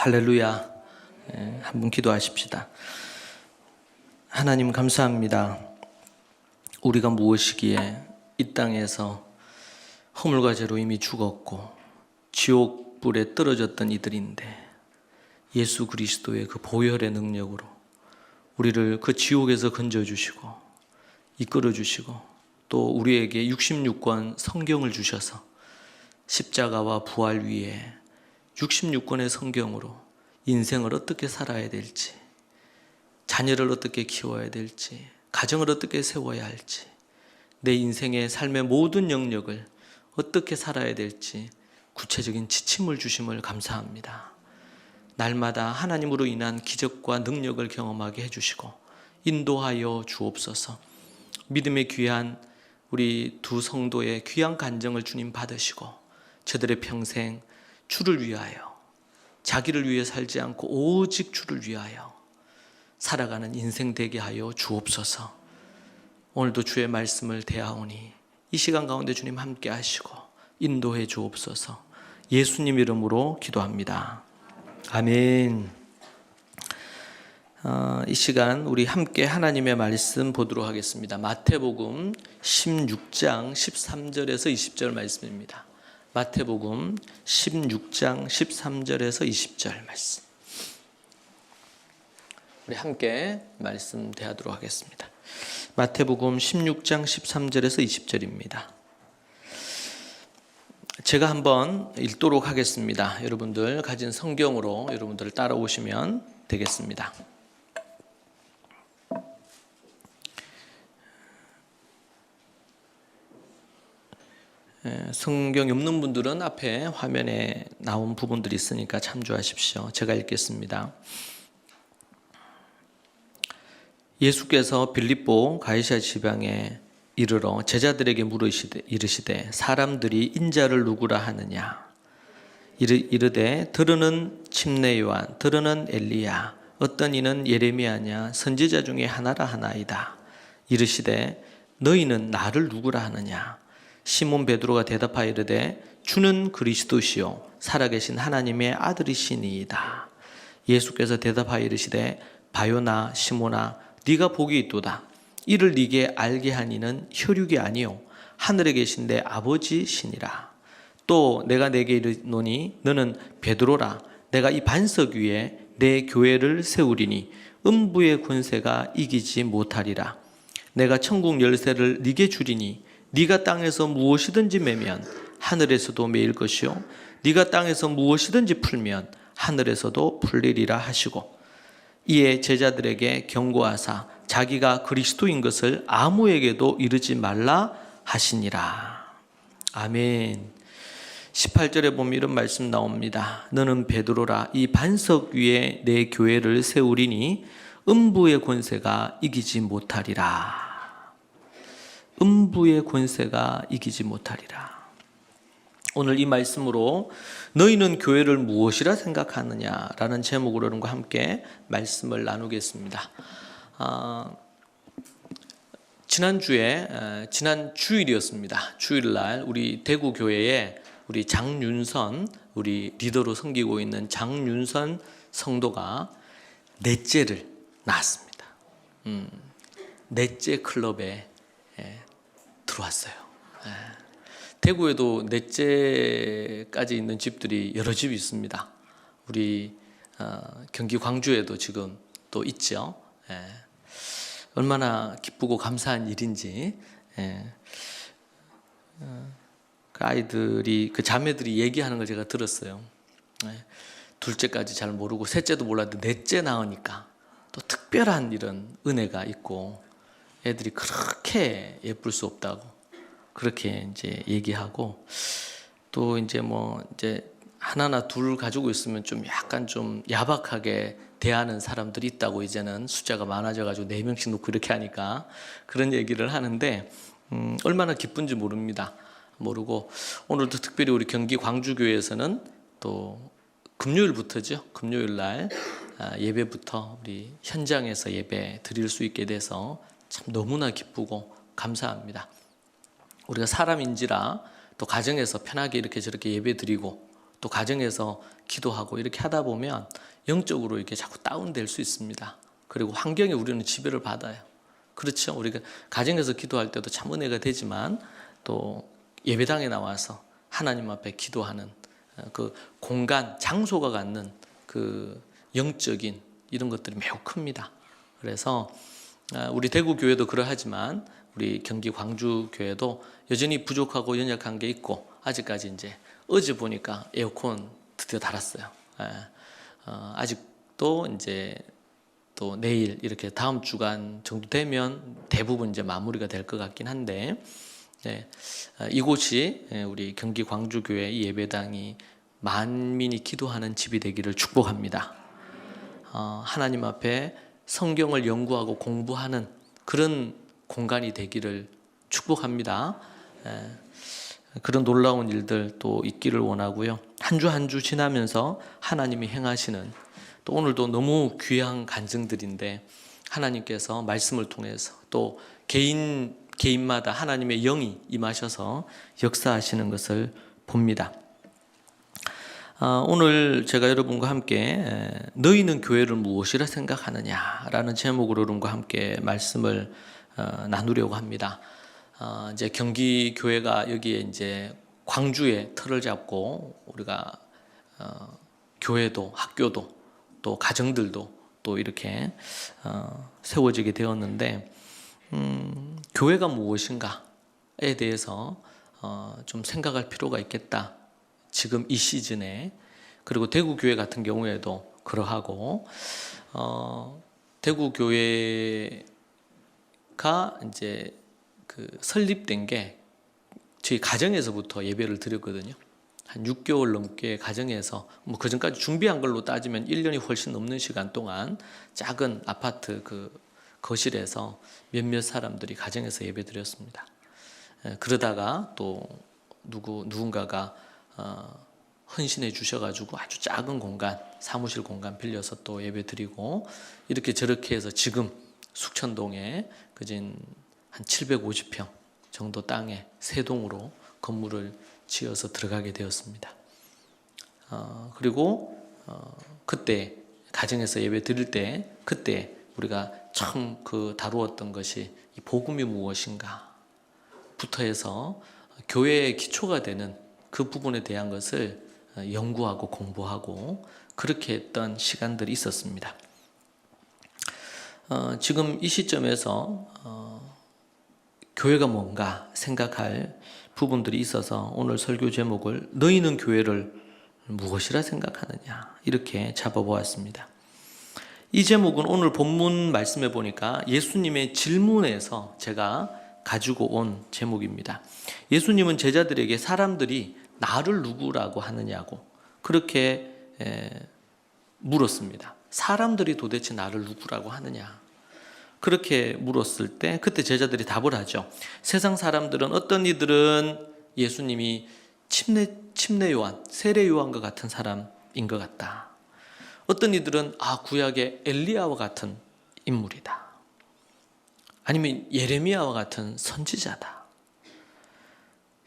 할렐루야. 한번 기도하십시다. 하나님 감사합니다. 우리가 무엇이기에 이 땅에서 허물과 죄로 이미 죽었고 지옥불에 떨어졌던 이들인데 예수 그리스도의 그 보혈의 능력으로 우리를 그 지옥에서 건져주시고 이끌어주시고 또 우리에게 66권 성경을 주셔서 십자가와 부활 위에 66권의 성경으로 인생을 어떻게 살아야 될지, 자녀를 어떻게 키워야 될지, 가정을 어떻게 세워야 할지, 내 인생의 삶의 모든 영역을 어떻게 살아야 될지 구체적인 지침을 주심을 감사합니다. 날마다 하나님으로 인한 기적과 능력을 경험하게 해주시고 인도하여 주옵소서. 믿음의 귀한 우리 두 성도의 귀한 간증을 주님 받으시고 저들의 평생 주를 위하여, 자기를 위해 살지 않고 오직 주를 위하여 살아가는 인생 되게 하여 주옵소서. 오늘도 주의 말씀을 대하오니 이 시간 가운데 주님 함께 하시고 인도해 주옵소서. 예수님 이름으로 기도합니다. 아멘. 이 시간 우리 함께 하나님의 말씀 보도록 하겠습니다. 마태복음 16장 13절에서 20절 말씀입니다. 마태복음 16장 13절에서 20절 말씀. 우리 함께 말씀 대하도록 하겠습니다. 마태복음 16장 13절에서 20절입니다. 제가 한번 읽도록 하겠습니다. 여러분들 가진 성경으로 여러분들 따라오시면 되겠습니다. 성경이 없는 분들은 앞에 화면에 나온 부분들이 있으니까 참조하십시오. 제가 읽겠습니다. 예수께서 빌립보 가이사랴 지방에 이르러 제자들에게 이르시되 사람들이 인자를 누구라 하느냐. 이르되 들으는 침례 요한, 들으는 엘리야, 어떤 이는 예레미야냐, 선지자 중에 하나라 하나이다. 이르시되 너희는 나를 누구라 하느냐. 시몬 베드로가 대답하여 이르되 주는 그리스도시요 살아계신 하나님의 아들이시니이다. 예수께서 대답하여 이르시되 바요나 시몬아 네가 복이 있도다. 이를 네게 알게 한 이는 혈육이 아니요 하늘에 계신 내 아버지시니라. 또 내가 내게 이르노니 너는 베드로라. 내가 이 반석 위에 내 교회를 세우리니 음부의 권세가 이기지 못하리라. 내가 천국 열쇠를 네게 주리니 네가 땅에서 무엇이든지 매면 하늘에서도 매일 것이요 네가 땅에서 무엇이든지 풀면 하늘에서도 풀리리라 하시고 이에 제자들에게 경고하사 자기가 그리스도인 것을 아무에게도 이르지 말라 하시니라. 아멘. 18절에 보면 이런 말씀 나옵니다. 너는 베드로라. 이 반석 위에 내 교회를 세우리니 음부의 권세가 이기지 못하리라. 음부의 권세가 이기지 못하리라. 오늘 이 말씀으로 너희는 교회를 무엇이라 생각하느냐라는 제목으로 여러분과 함께 말씀을 나누겠습니다. 지난 주일이었습니다. 주일날 우리 대구 교회에 우리 장윤선, 우리 리더로 섬기고 있는 장윤선 성도가 넷째를 낳았습니다. 넷째 클럽에 들어왔어요. 대구에도 넷째까지 있는 집들이 여러 집이 있습니다. 우리 경기 광주에도 지금 또 있죠. 얼마나 기쁘고 감사한 일인지. 그 아이들이, 그 자매들이 얘기하는 걸 제가 들었어요. 둘째까지 잘 모르고 셋째도 몰랐는데 넷째 낳으니까 또 특별한 이런 은혜가 있고 애들이 그렇게 예쁠 수 없다고 그렇게 이제 얘기하고 또 이제 이제 하나나 둘 가지고 있으면 좀 약간 좀 야박하게 대하는 사람들이 있다고 이제는 숫자가 많아져가지고 4명씩 놓고 이렇게 하니까 그런 얘기를 하는데 얼마나 기쁜지 모르고 오늘도 특별히 우리 경기 광주교회에서는 또 금요일부터죠. 금요일 날 예배부터 우리 현장에서 예배 드릴 수 있게 돼서 참 너무나 기쁘고 감사합니다. 우리가 사람인지라 또 가정에서 편하게 이렇게 저렇게 예배 드리고 또 가정에서 기도하고 이렇게 하다 보면 영적으로 이렇게 자꾸 다운될 수 있습니다. 그리고 환경에 우리는 지배를 받아요. 그렇죠. 우리가 가정에서 기도할 때도 참 은혜가 되지만 또 예배당에 나와서 하나님 앞에 기도하는 그 공간, 장소가 갖는 그 영적인 이런 것들이 매우 큽니다. 그래서 우리 대구 교회도 그러하지만 우리 경기 광주 교회도 여전히 부족하고 연약한 게 있고, 아직까지 이제 어제 보니까 에어컨 드디어 달았어요. 아직도 이제 또 내일 이렇게 다음 주간 정도 되면 대부분 이제 마무리가 될 것 같긴 한데, 네, 이곳이 우리 경기 광주교회 이 예배당이 만민이 기도하는 집이 되기를 축복합니다. 하나님 앞에 성경을 연구하고 공부하는 그런 공간이 되기를 축복합니다. 그런 놀라운 일들 또 있기를 원하고요. 한 주 한 주 지나면서 하나님이 행하시는, 또 오늘도 너무 귀한 간증들인데 하나님께서 말씀을 통해서 또 개인마다 하나님의 영이 임하셔서 역사하시는 것을 봅니다. 오늘 제가 여러분과 함께 너희는 교회를 무엇이라 생각하느냐라는 제목으로 여러분과 함께 말씀을 나누려고 합니다. 이제 경기 교회가 여기에 이제 광주에 틀을 잡고 우리가 교회도 학교도 또 가정들도 또 이렇게 세워지게 되었는데, 교회가 무엇인가에 대해서 좀 생각할 필요가 있겠다. 지금 이 시즌에. 그리고 대구 교회 같은 경우에도 그러하고, 대구 교회가 이제 그 설립된 게 저희 가정에서부터 예배를 드렸거든요. 한 6개월 넘게 가정에서, 뭐 그 전까지 준비한 걸로 따지면 1년이 훨씬 넘는 시간 동안 작은 아파트 그 거실에서 몇몇 사람들이 가정에서 예배 드렸습니다. 그러다가 또 누군가가 헌신해 주셔가지고 아주 작은 공간, 사무실 공간 빌려서 또 예배 드리고, 이렇게 저렇게 해서 지금 숙천동에 그진 한 750평 정도 땅에 세 동으로 건물을 지어서 들어가게 되었습니다. 그리고 그때 가정에서 예배 드릴 때 그때 우리가 처음 다루었던 것이 이 복음이 무엇인가 부터 해서 교회의 기초가 되는 그 부분에 대한 것을 연구하고 공부하고 그렇게 했던 시간들이 있었습니다. 지금 이 시점에서 교회가 뭔가 생각할 부분들이 있어서 오늘 설교 제목을 너희는 교회를 무엇이라 생각하느냐 이렇게 잡아보았습니다. 이 제목은 오늘 본문 말씀해 보니까 예수님의 질문에서 제가 가지고 온 제목입니다. 예수님은 제자들에게 사람들이 나를 누구라고 하느냐고 그렇게 물었습니다. 사람들이 도대체 나를 누구라고 하느냐, 그렇게 물었을 때 그때 제자들이 답을 하죠. 세상 사람들은, 어떤 이들은 예수님이 침례 요한, 세례 요한과 같은 사람인 것 같다. 어떤 이들은 구약의 엘리야와 같은 인물이다. 아니면 예레미야와 같은 선지자다.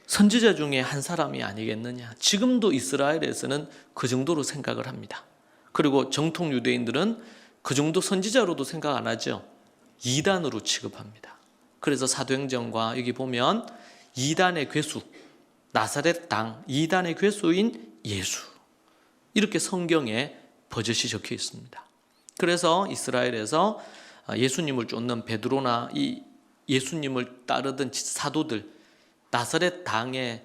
선지자 중에 한 사람이 아니겠느냐. 지금도 이스라엘에서는 그 정도로 생각을 합니다. 그리고 정통 유대인들은 그 정도 선지자로도 생각 안 하죠. 이단으로 취급합니다. 그래서 사도행전과 여기 보면 이단의 괴수, 나사렛 당 이단의 괴수인 예수, 이렇게 성경에 버젓이 적혀 있습니다. 그래서 이스라엘에서 예수님을 쫓는 베드로나 이 예수님을 따르던 사도들, 나사렛 당에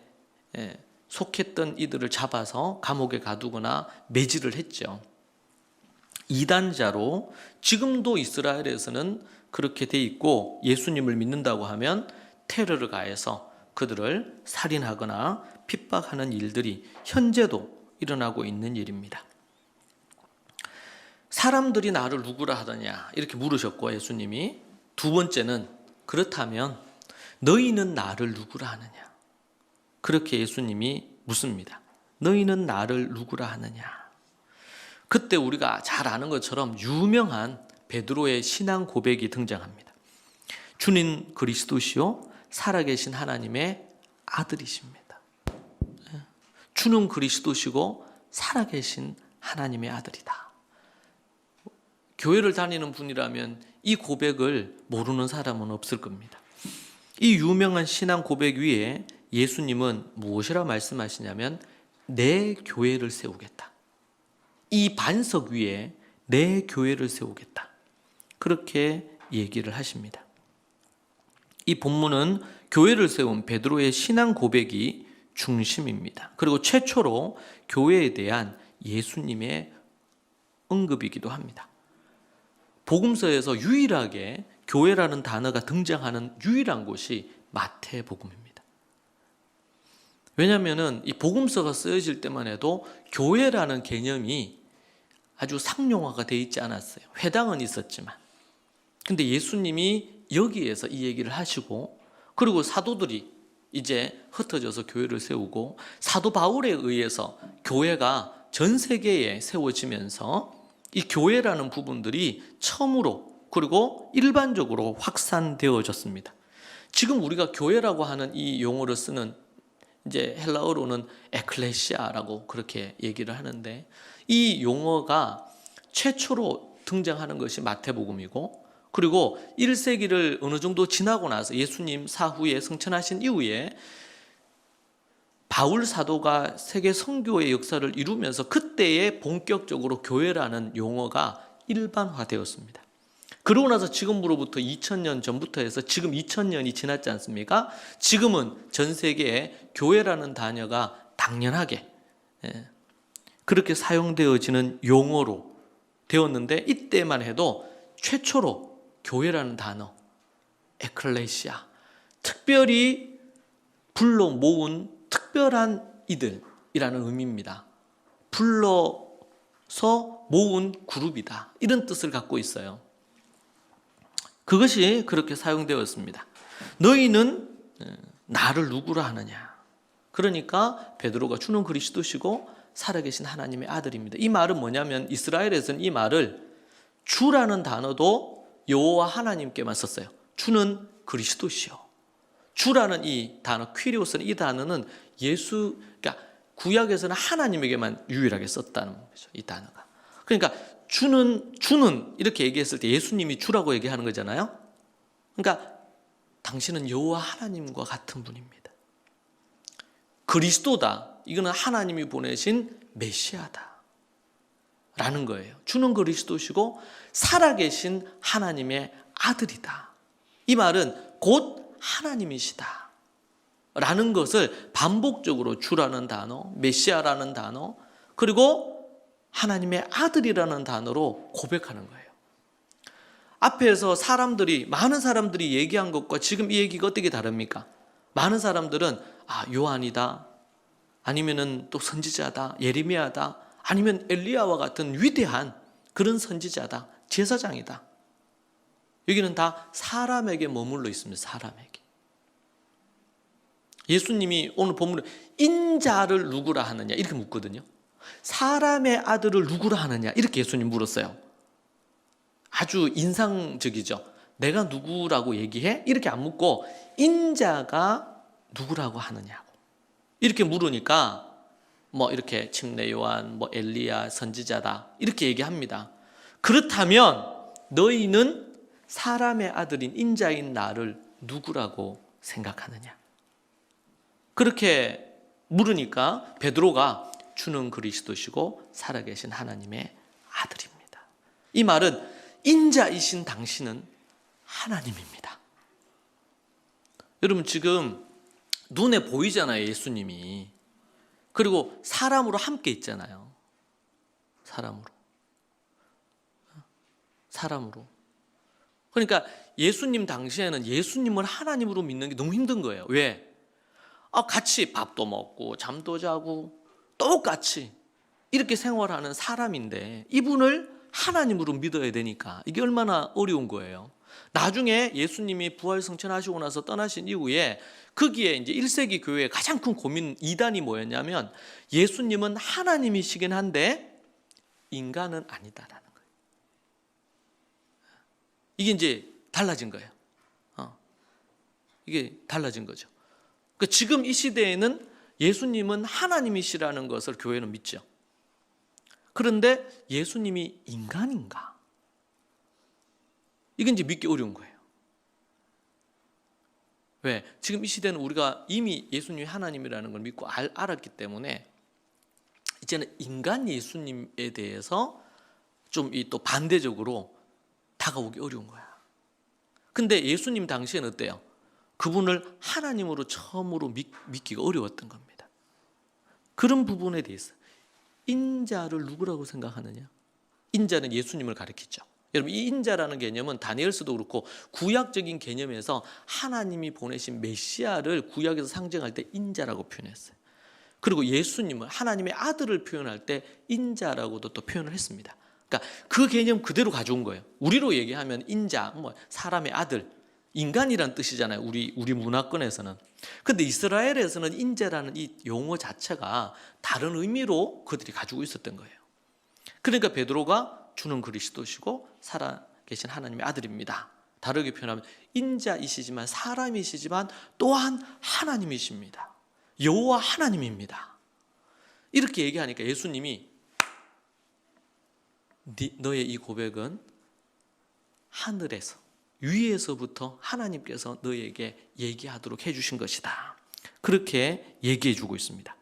속했던 이들을 잡아서 감옥에 가두거나 매질을 했죠. 이단자로 지금도 이스라엘에서는 그렇게 돼 있고, 예수님을 믿는다고 하면 테러를 가해서 그들을 살인하거나 핍박하는 일들이 현재도 일어나고 있는 일입니다. 사람들이 나를 누구라 하더냐 이렇게 물으셨고, 예수님이 두 번째는 그렇다면 너희는 나를 누구라 하느냐, 그렇게 예수님이 묻습니다. 너희는 나를 누구라 하느냐. 그때 우리가 잘 아는 것처럼 유명한 베드로의 신앙 고백이 등장합니다. 주님 그리스도시요 살아계신 하나님의 아들이십니다. 주는 그리스도시고 살아계신 하나님의 아들이다. 교회를 다니는 분이라면 이 고백을 모르는 사람은 없을 겁니다. 이 유명한 신앙 고백 위에 예수님은 무엇이라 말씀하시냐면 내 교회를 세우겠다. 이 반석 위에 내 교회를 세우겠다. 그렇게 얘기를 하십니다. 이 본문은 교회를 세운 베드로의 신앙 고백이 중심입니다. 그리고 최초로 교회에 대한 예수님의 언급이기도 합니다. 복음서에서 유일하게 교회라는 단어가 등장하는 유일한 곳이 마태복음입니다. 왜냐하면 이 복음서가 쓰여질 때만 해도 교회라는 개념이 아주 상용화가 되어 있지 않았어요. 회당은 있었지만. 근데 예수님이 여기에서 이 얘기를 하시고, 그리고 사도들이 이제 흩어져서 교회를 세우고, 사도 바울에 의해서 교회가 전 세계에 세워지면서 이 교회라는 부분들이 처음으로 그리고 일반적으로 확산되어졌습니다. 지금 우리가 교회라고 하는 이 용어를 쓰는 이제 헬라어로는 에클레시아라고 그렇게 얘기를 하는데, 이 용어가 최초로 등장하는 것이 마태복음이고, 그리고 1세기를 어느 정도 지나고 나서 예수님 사후에 승천하신 이후에 바울 사도가 세계 선교의 역사를 이루면서 그때에 본격적으로 교회라는 용어가 일반화되었습니다. 그러고 나서 지금으로부터 2000년 전부터 해서 지금 2000년이 지났지 않습니까? 지금은 전 세계에 교회라는 단어가 당연하게 그렇게 사용되어지는 용어로 되었는데, 이때만 해도 최초로 교회라는 단어, 에클레시아, 특별히 불러 모은 특별한 이들이라는 의미입니다. 불러서 모은 그룹이다, 이런 뜻을 갖고 있어요. 그것이 그렇게 사용되었습니다. 너희는 나를 누구라 하느냐? 그러니까 베드로가 주는 그리스도시고 살아계신 하나님의 아들입니다. 이 말은 뭐냐면 이스라엘에서는 이 말을 주라는 단어도 여호와 하나님께만 썼어요. 주는 그리스도시요. 주라는 이 단어, 퀴리오스는 이 단어는 그러니까 구약에서는 하나님에게만 유일하게 썼다는 거죠. 이 단어가. 그러니까 주는 이렇게 얘기했을 때 예수님이 주라고 얘기하는 거잖아요. 그러니까 당신은 여호와 하나님과 같은 분입니다. 그리스도다. 이거는 하나님이 보내신 메시아다 라는 거예요. 주는 그리스도시고 살아계신 하나님의 아들이다. 이 말은 곧 하나님이시다 라는 것을 반복적으로 주라는 단어, 메시아라는 단어, 그리고 하나님의 아들이라는 단어로 고백하는 거예요. 앞에서 많은 사람들이 얘기한 것과 지금 이 얘기가 어떻게 다릅니까? 많은 사람들은 요한이다, 아니면은 또 선지자다, 예레미야다, 아니면 엘리야와 같은 위대한 그런 선지자다, 제사장이다. 여기는 다 사람에게 머물러 있습니다. 사람에게. 예수님이 오늘 본문에 인자를 누구라 하느냐 이렇게 묻거든요. 사람의 아들을 누구라 하느냐 이렇게 예수님 물었어요. 아주 인상적이죠. 내가 누구라고 얘기해? 이렇게 안 묻고 인자가 누구라고 하느냐고 이렇게 물으니까 이렇게 침례 요한, 엘리야, 선지자다 이렇게 얘기합니다. 그렇다면 너희는 사람의 아들인 인자인 나를 누구라고 생각하느냐? 그렇게 물으니까 베드로가 주는 그리스도시고 살아계신 하나님의 아들입니다. 이 말은 인자이신 당신은 하나님입니다. 여러분 지금 눈에 보이잖아요, 예수님이. 그리고 사람으로 함께 있잖아요. 사람으로. 그러니까 예수님 당시에는 예수님을 하나님으로 믿는 게 너무 힘든 거예요. 왜? 같이 밥도 먹고 잠도 자고 똑같이 이렇게 생활하는 사람인데 이분을 하나님으로 믿어야 되니까 이게 얼마나 어려운 거예요. 나중에 예수님이 부활 승천하시고 나서 떠나신 이후에 거기에 이제 1세기 교회의 가장 큰 고민 이단이 뭐였냐면 예수님은 하나님이시긴 한데 인간은 아니다라는 거예요. 이게 이제 달라진 거예요. 이게 달라진 거죠. 그러니까 지금 이 시대에는 예수님은 하나님이시라는 것을 교회는 믿죠. 그런데 예수님이 인간인가? 이건 이제 믿기 어려운 거예요. 왜? 지금 이 시대는 우리가 이미 예수님이 하나님이라는 걸 믿고 알았기 때문에 이제는 인간 예수님에 대해서 좀 또 반대적으로 다가오기 어려운 거야. 근데 예수님 당시에는 어때요? 그분을 하나님으로 처음으로 믿기가 어려웠던 겁니다. 그런 부분에 대해서 인자를 누구라고 생각하느냐? 인자는 예수님을 가리키죠. 여러분, 이 인자라는 개념은 다니엘서도 그렇고 구약적인 개념에서 하나님이 보내신 메시아를 구약에서 상징할 때 인자라고 표현했어요. 그리고 예수님은 하나님의 아들을 표현할 때 인자라고도 또 표현을 했습니다. 그러니까 그 개념 그대로 가져온 거예요. 우리로 얘기하면 인자, 뭐 사람의 아들, 인간이란 뜻이잖아요. 우리 문화권에서는. 근데 이스라엘에서는 인자라는 이 용어 자체가 다른 의미로 그들이 가지고 있었던 거예요. 그러니까 베드로가 주는 그리스도시고 살아계신 하나님의 아들입니다. 다르게 표현하면 인자이시지만 사람이시지만 또한 하나님이십니다. 여호와 하나님입니다. 이렇게 얘기하니까 예수님이 너의 이 고백은 하늘에서 위에서부터 하나님께서 너에게 얘기하도록 해주신 것이다. 그렇게 얘기해 주고 있습니다.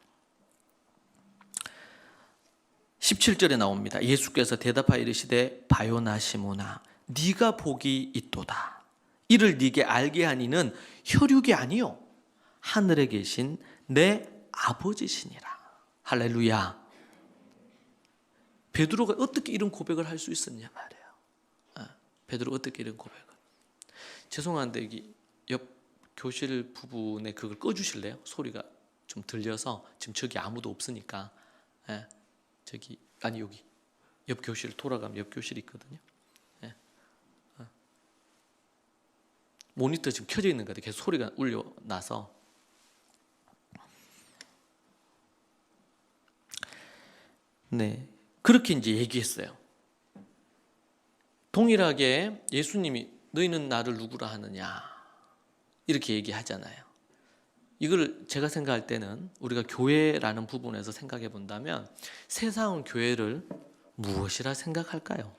17절에 나옵니다. 예수께서 대답하여 이르시되 바요나 시모나 네가 복이 있도다. 이를 네게 알게 하니는 혈육이 아니요 하늘에 계신 내 아버지시니라. 할렐루야. 베드로가 어떻게 이런 고백을 할 수 있었냐 말이에요. 베드로가 어떻게 이런 고백을. 죄송한데 여기 옆 교실 부분에 그걸 꺼주실래요? 소리가 좀 들려서 지금 저기 아무도 없으니까. 저기 아니 여기 옆 교실 돌아가면 옆 교실이 있거든요. 모니터 지금 켜져 있는 것 같아요. 계속 소리가 울려 나서. 네, 그렇게 이제 얘기했어요. 동일하게 예수님이 너희는 나를 누구라 하느냐 이렇게 얘기하잖아요. 이걸 제가 생각할 때는 우리가 교회라는 부분에서 생각해 본다면 세상은 교회를 무엇이라 생각할까요?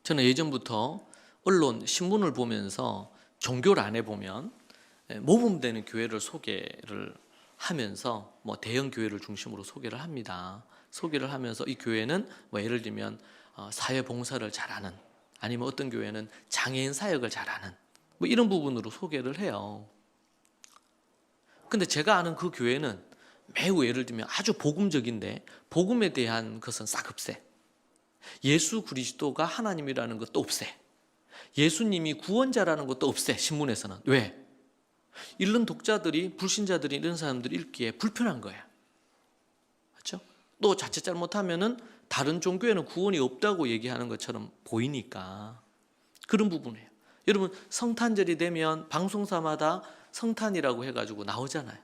저는 예전부터 언론, 신문을 보면서 종교란에 보면 모범되는 교회를 소개를 하면서 뭐 대형 교회를 중심으로 소개를 합니다. 소개를 하면서 이 교회는 뭐 예를 들면 사회봉사를 잘하는, 아니면 어떤 교회는 장애인 사역을 잘하는 뭐 이런 부분으로 소개를 해요. 근데 제가 아는 그 교회는 매우 예를 들면 아주 복음적인데 복음에 대한 것은 싹 없애. 예수 그리스도가 하나님이라는 것도 없애. 예수님이 구원자라는 것도 없애. 신문에서는. 왜? 읽는 독자들이, 불신자들이, 이런 사람들이 읽기에 불편한 거예요. 그렇죠? 또 자칫 잘못하면은 다른 종교에는 구원이 없다고 얘기하는 것처럼 보이니까 그런 부분이에요. 여러분, 성탄절이 되면 방송사마다 성탄이라고 해가지고 나오잖아요.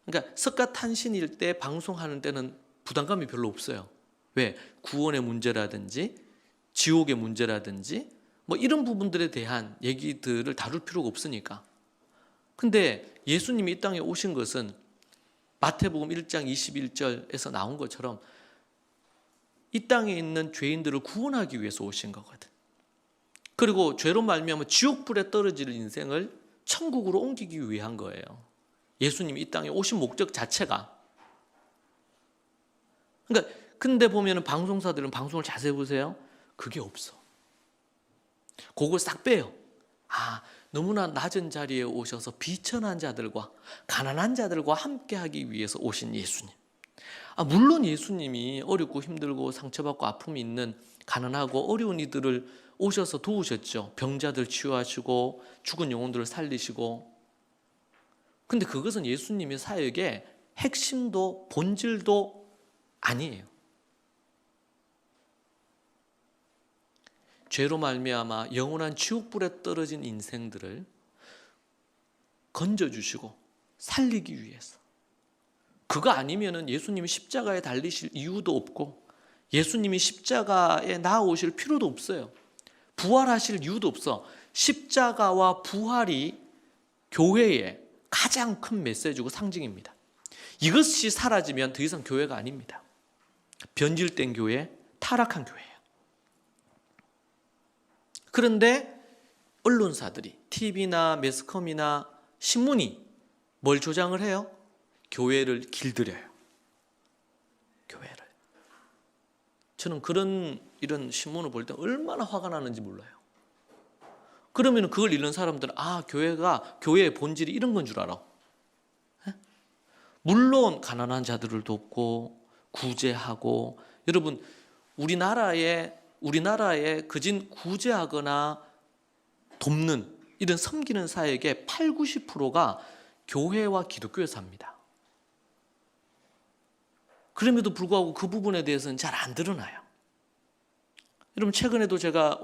그러니까 석가탄신일 때 방송하는 때는 부담감이 별로 없어요. 왜? 구원의 문제라든지 지옥의 문제라든지 뭐 이런 부분들에 대한 얘기들을 다룰 필요가 없으니까. 근데 예수님이 이 땅에 오신 것은 마태복음 1장 21절에서 나온 것처럼 이 땅에 있는 죄인들을 구원하기 위해서 오신 거거든. 그리고 죄로 말미암아 지옥불에 떨어지는 인생을 천국으로 옮기기 위한 거예요. 예수님이 이 땅에 오신 목적 자체가. 그러니까 근데 보면은 방송사들은 방송을 자세히 보세요. 그게 없어. 그걸 싹 빼요. 너무나 낮은 자리에 오셔서 비천한 자들과 가난한 자들과 함께하기 위해서 오신 예수님. 물론 예수님이 어렵고 힘들고 상처받고 아픔이 있는 가난하고 어려운 이들을 오셔서 도우셨죠. 병자들 치유하시고 죽은 영혼들을 살리시고. 근데 그것은 예수님의 사역의 핵심도 본질도 아니에요. 죄로 말미암아 영원한 지옥불에 떨어진 인생들을 건져주시고 살리기 위해서. 그거 아니면은 예수님이 십자가에 달리실 이유도 없고 예수님이 십자가에 나아오실 필요도 없어요. 부활하실 이유도 없어. 십자가와 부활이 교회의 가장 큰 메시지고 상징입니다. 이것이 사라지면 더 이상 교회가 아닙니다. 변질된 교회, 타락한 교회예요. 그런데 언론사들이, TV나 매스컴이나 신문이 뭘 조장을 해요? 교회를 길들여요. 교회를. 저는 이런 신문을 볼 때 얼마나 화가 나는지 몰라요. 그러면 그걸 읽는 사람들은 교회의 본질이 이런 건 줄 알아. 물론 가난한 자들을 돕고 구제하고, 여러분 우리나라에 그진 구제하거나 돕는 이런 섬기는 사역의 80~90%가 교회와 기독교에서 합니다. 그럼에도 불구하고 그 부분에 대해서는 잘 안 드러나요. 여러분 최근에도 제가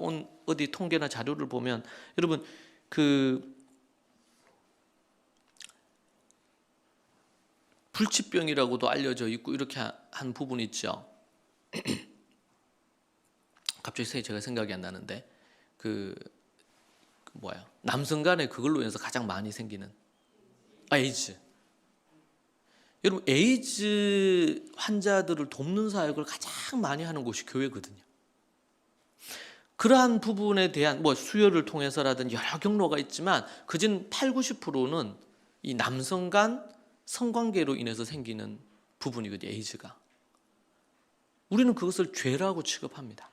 어디 통계나 자료를 보면, 여러분 불치병이라고도 알려져 있고 이렇게 한 부분이 있죠. 갑자기 제가 생각이 안 나는데 남성 간에 그걸로 인해서 가장 많이 생기는 에이즈. 여러분 에이즈 환자들을 돕는 사역을 가장 많이 하는 곳이 교회거든요. 그러한 부분에 대한 수요를 통해서라든지 여러 경로가 있지만 그진 80~90%는 이 남성 간 성관계로 인해서 생기는 부분이거든요. 에이즈가. 우리는 그것을 죄라고 취급합니다.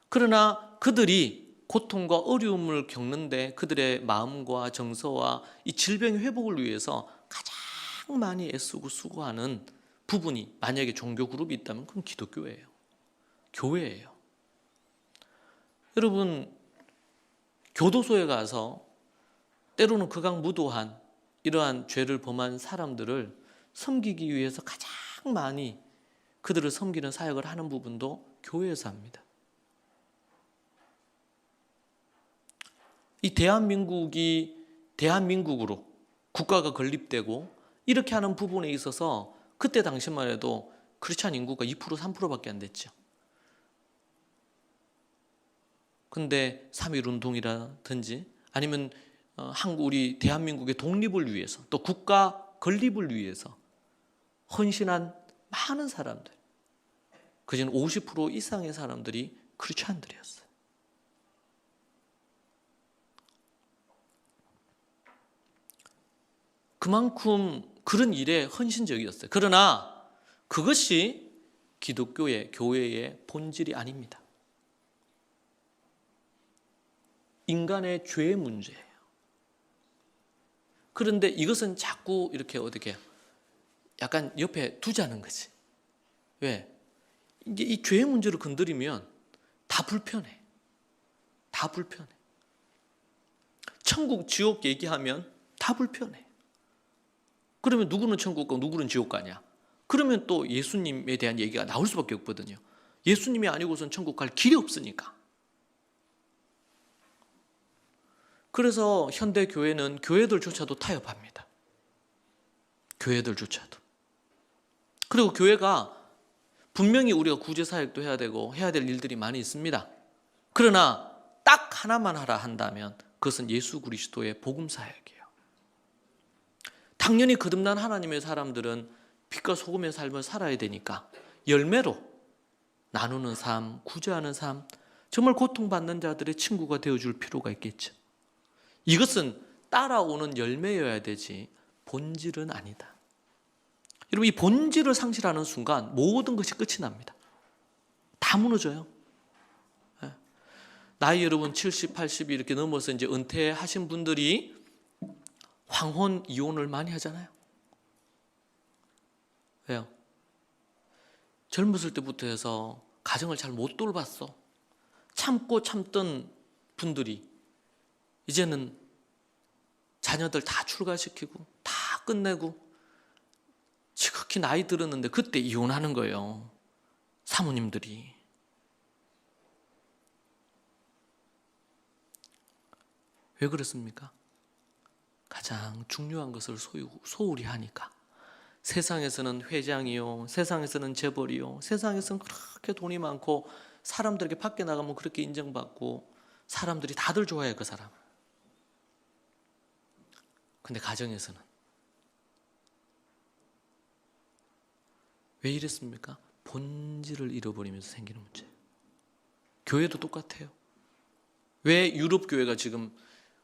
그러나 그들이 고통과 어려움을 겪는데 그들의 마음과 정서와 이 질병의 회복을 위해서 가장 많이 애쓰고 수고하는 부분이, 만약에 종교 그룹이 있다면 그건 기독교예요. 교회예요. 여러분 교도소에 가서 때로는 극악무도한 이러한 죄를 범한 사람들을 섬기기 위해서 가장 많이 그들을 섬기는 사역을 하는 부분도 교회에서 합니다. 이 대한민국으로 국가가 건립되고 이렇게 하는 부분에 있어서 그때 당시만 해도 크리스찬 인구가 2% 3%밖에 안 됐죠. 근데 3.1 운동이라든지 아니면 우리 대한민국의 독립을 위해서, 또 국가 건립을 위해서 헌신한 많은 사람들, 그중 50% 이상의 사람들이 크리스찬들이었어요. 그만큼 그런 일에 헌신적이었어요. 그러나 그것이 교회의 본질이 아닙니다. 인간의 죄의 문제예요. 그런데 이것은 자꾸 이렇게 약간 옆에 두자는 거지. 왜? 이제 이 죄의 문제를 건드리면 다 불편해. 다 불편해. 천국, 지옥 얘기하면 다 불편해. 그러면 누구는 천국 가고 누구는 지옥 가냐? 그러면 또 예수님에 대한 얘기가 나올 수밖에 없거든요. 예수님이 아니고선 천국 갈 길이 없으니까. 그래서 현대 교회는 교회들조차도 타협합니다. 교회들조차도. 그리고 교회가 분명히 우리가 구제 사역도 해야 되고 해야 될 일들이 많이 있습니다. 그러나 딱 하나만 하라 한다면 그것은 예수 그리스도의 복음 사역이에요. 당연히 거듭난 하나님의 사람들은 빛과 소금의 삶을 살아야 되니까 열매로 나누는 삶, 구제하는 삶, 정말 고통받는 자들의 친구가 되어줄 필요가 있겠죠. 이것은 따라오는 열매여야 되지 본질은 아니다. 여러분 이 본질을 상실하는 순간 모든 것이 끝이 납니다. 다 무너져요. 나이 여러분 70, 80이 이렇게 넘어서 이제 은퇴하신 분들이 황혼 이혼을 많이 하잖아요. 왜요? 젊었을 때부터 해서 가정을 잘 못 돌봤어. 참던 분들이 이제는 자녀들 다 출가시키고 다 끝내고 지극히 나이 들었는데 그때 이혼하는 거예요. 사모님들이. 왜 그렇습니까? 가장 중요한 것을 소홀히 하니까. 세상에서는 회장이요, 세상에서는 재벌이요, 세상에서는 그렇게 돈이 많고 사람들에게 밖에 나가면 그렇게 인정받고 사람들이 다들 좋아해요, 그 사람. 근데 가정에서는 왜 이랬습니까? 본질을 잃어버리면서 생기는 문제예요. 교회도 똑같아요. 왜 유럽 교회가 지금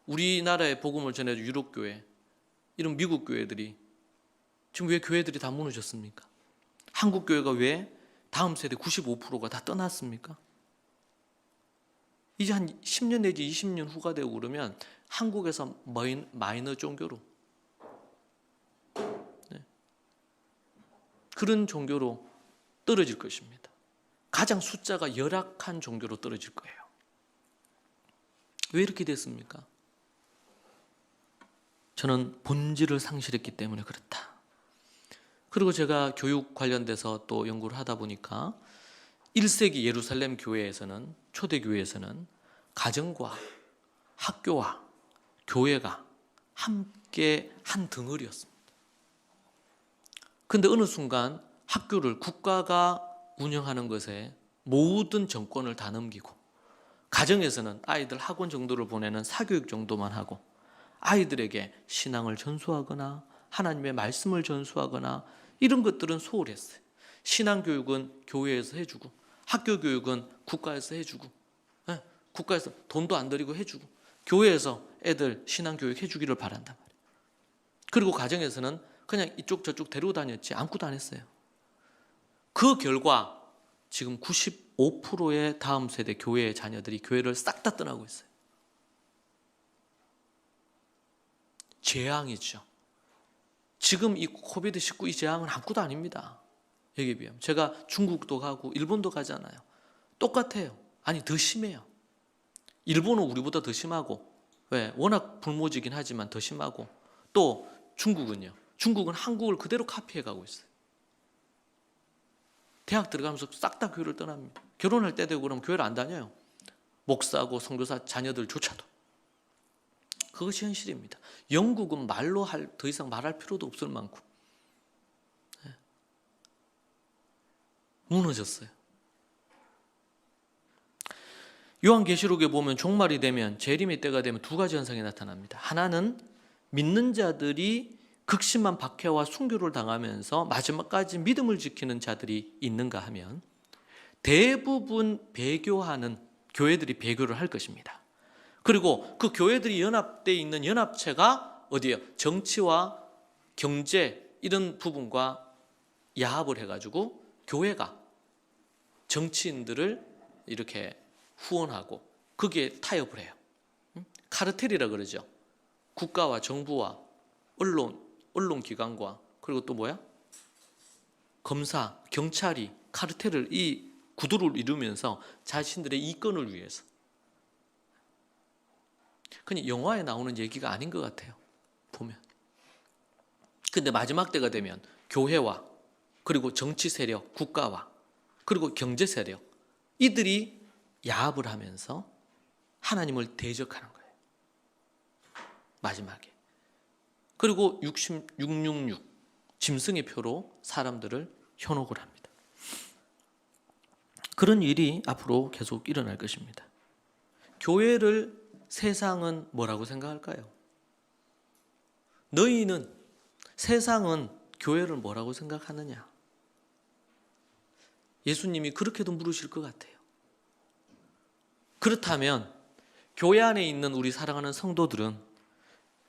우리나라의 복음을 전해준 유럽 교회, 이런 미국 교회들이 지금 왜 교회들이 다 무너졌습니까? 한국 교회가 왜 다음 세대 95%가 다 떠났습니까? 이제 한 10년 내지 20년 후가 되고 그러면 한국에서 마이너 종교로, 그런 종교로 떨어질 것입니다. 가장 숫자가 열악한 종교로 떨어질 거예요. 왜 이렇게 됐습니까? 저는 본질을 상실했기 때문에 그렇다. 그리고 제가 교육 관련돼서 또 연구를 하다 보니까 1세기 예루살렘 교회에서는, 초대교회에서는 가정과 학교와 교회가 함께 한 덩어리였습니다. 그런데 어느 순간 학교를 국가가 운영하는 것에 모든 정권을 다 넘기고, 가정에서는 아이들 학원 정도를 보내는 사교육 정도만 하고, 아이들에게 신앙을 전수하거나 하나님의 말씀을 전수하거나 이런 것들은 소홀했어요. 신앙교육은 교회에서 해주고, 학교교육은 국가에서 해주고, 국가에서 돈도 안 들이고 해주고, 교회에서 애들 신앙교육 해주기를 바란단 말이에요. 그리고 가정에서는 그냥 이쪽 저쪽 데리고 다녔지 아무것도 안 했어요. 그 결과 지금 95%의 다음 세대 교회의 자녀들이 교회를 싹 다 떠나고 있어요. 재앙이죠. 지금 이 코비드-19 이 재앙은 아무것도 아닙니다. 여기에 비하면. 제가 중국도 가고 일본도 가잖아요. 똑같아요. 아니, 더 심해요. 일본은 우리보다 더 심하고, 왜? 워낙 불모지긴 하지만 더 심하고, 또 중국은요. 중국은 한국을 그대로 카피해 가고 있어요. 대학 들어가면서 싹 다 교회를 떠납니다. 결혼할 때 되고 그러면 교회를 안 다녀요. 목사고 선교사 자녀들조차도. 그것이 현실입니다. 영국은 말로 더 이상 말할 필요도 없을 만큼 무너졌어요. 요한계시록에 보면 종말이 되면, 재림의 때가 되면 두 가지 현상이 나타납니다. 하나는 믿는 자들이 극심한 박해와 순교를 당하면서 마지막까지 믿음을 지키는 자들이 있는가 하면, 대부분 배교하는 교회들이 배교를 할 것입니다. 그리고 그 교회들이 연합되어 있는 연합체가 어디예요? 정치와 경제 이런 부분과 야합을 해가지고 교회가 정치인들을 이렇게 후원하고 거기에 타협을 해요. 카르텔이라 그러죠. 국가와 정부와 언론기관과, 그리고 또 뭐야? 검사, 경찰이 카르텔을, 이 구도를 이루면서 자신들의 이권을 위해서. 그냥 영화에 나오는 얘기가 아닌 것 같아요, 보면. 근데 마지막 때가 되면 교회와, 그리고 정치 세력, 국가와, 그리고 경제 세력, 이들이 야합을 하면서 하나님을 대적하는 거예요, 마지막에. 그리고 666 짐승의 표로 사람들을 현혹을 합니다. 그런 일이 앞으로 계속 일어날 것입니다. 교회를 세상은 뭐라고 생각할까요? 너희는, 세상은 교회를 뭐라고 생각하느냐? 예수님이 그렇게도 물으실 것 같아요. 그렇다면 교회 안에 있는 우리 사랑하는 성도들은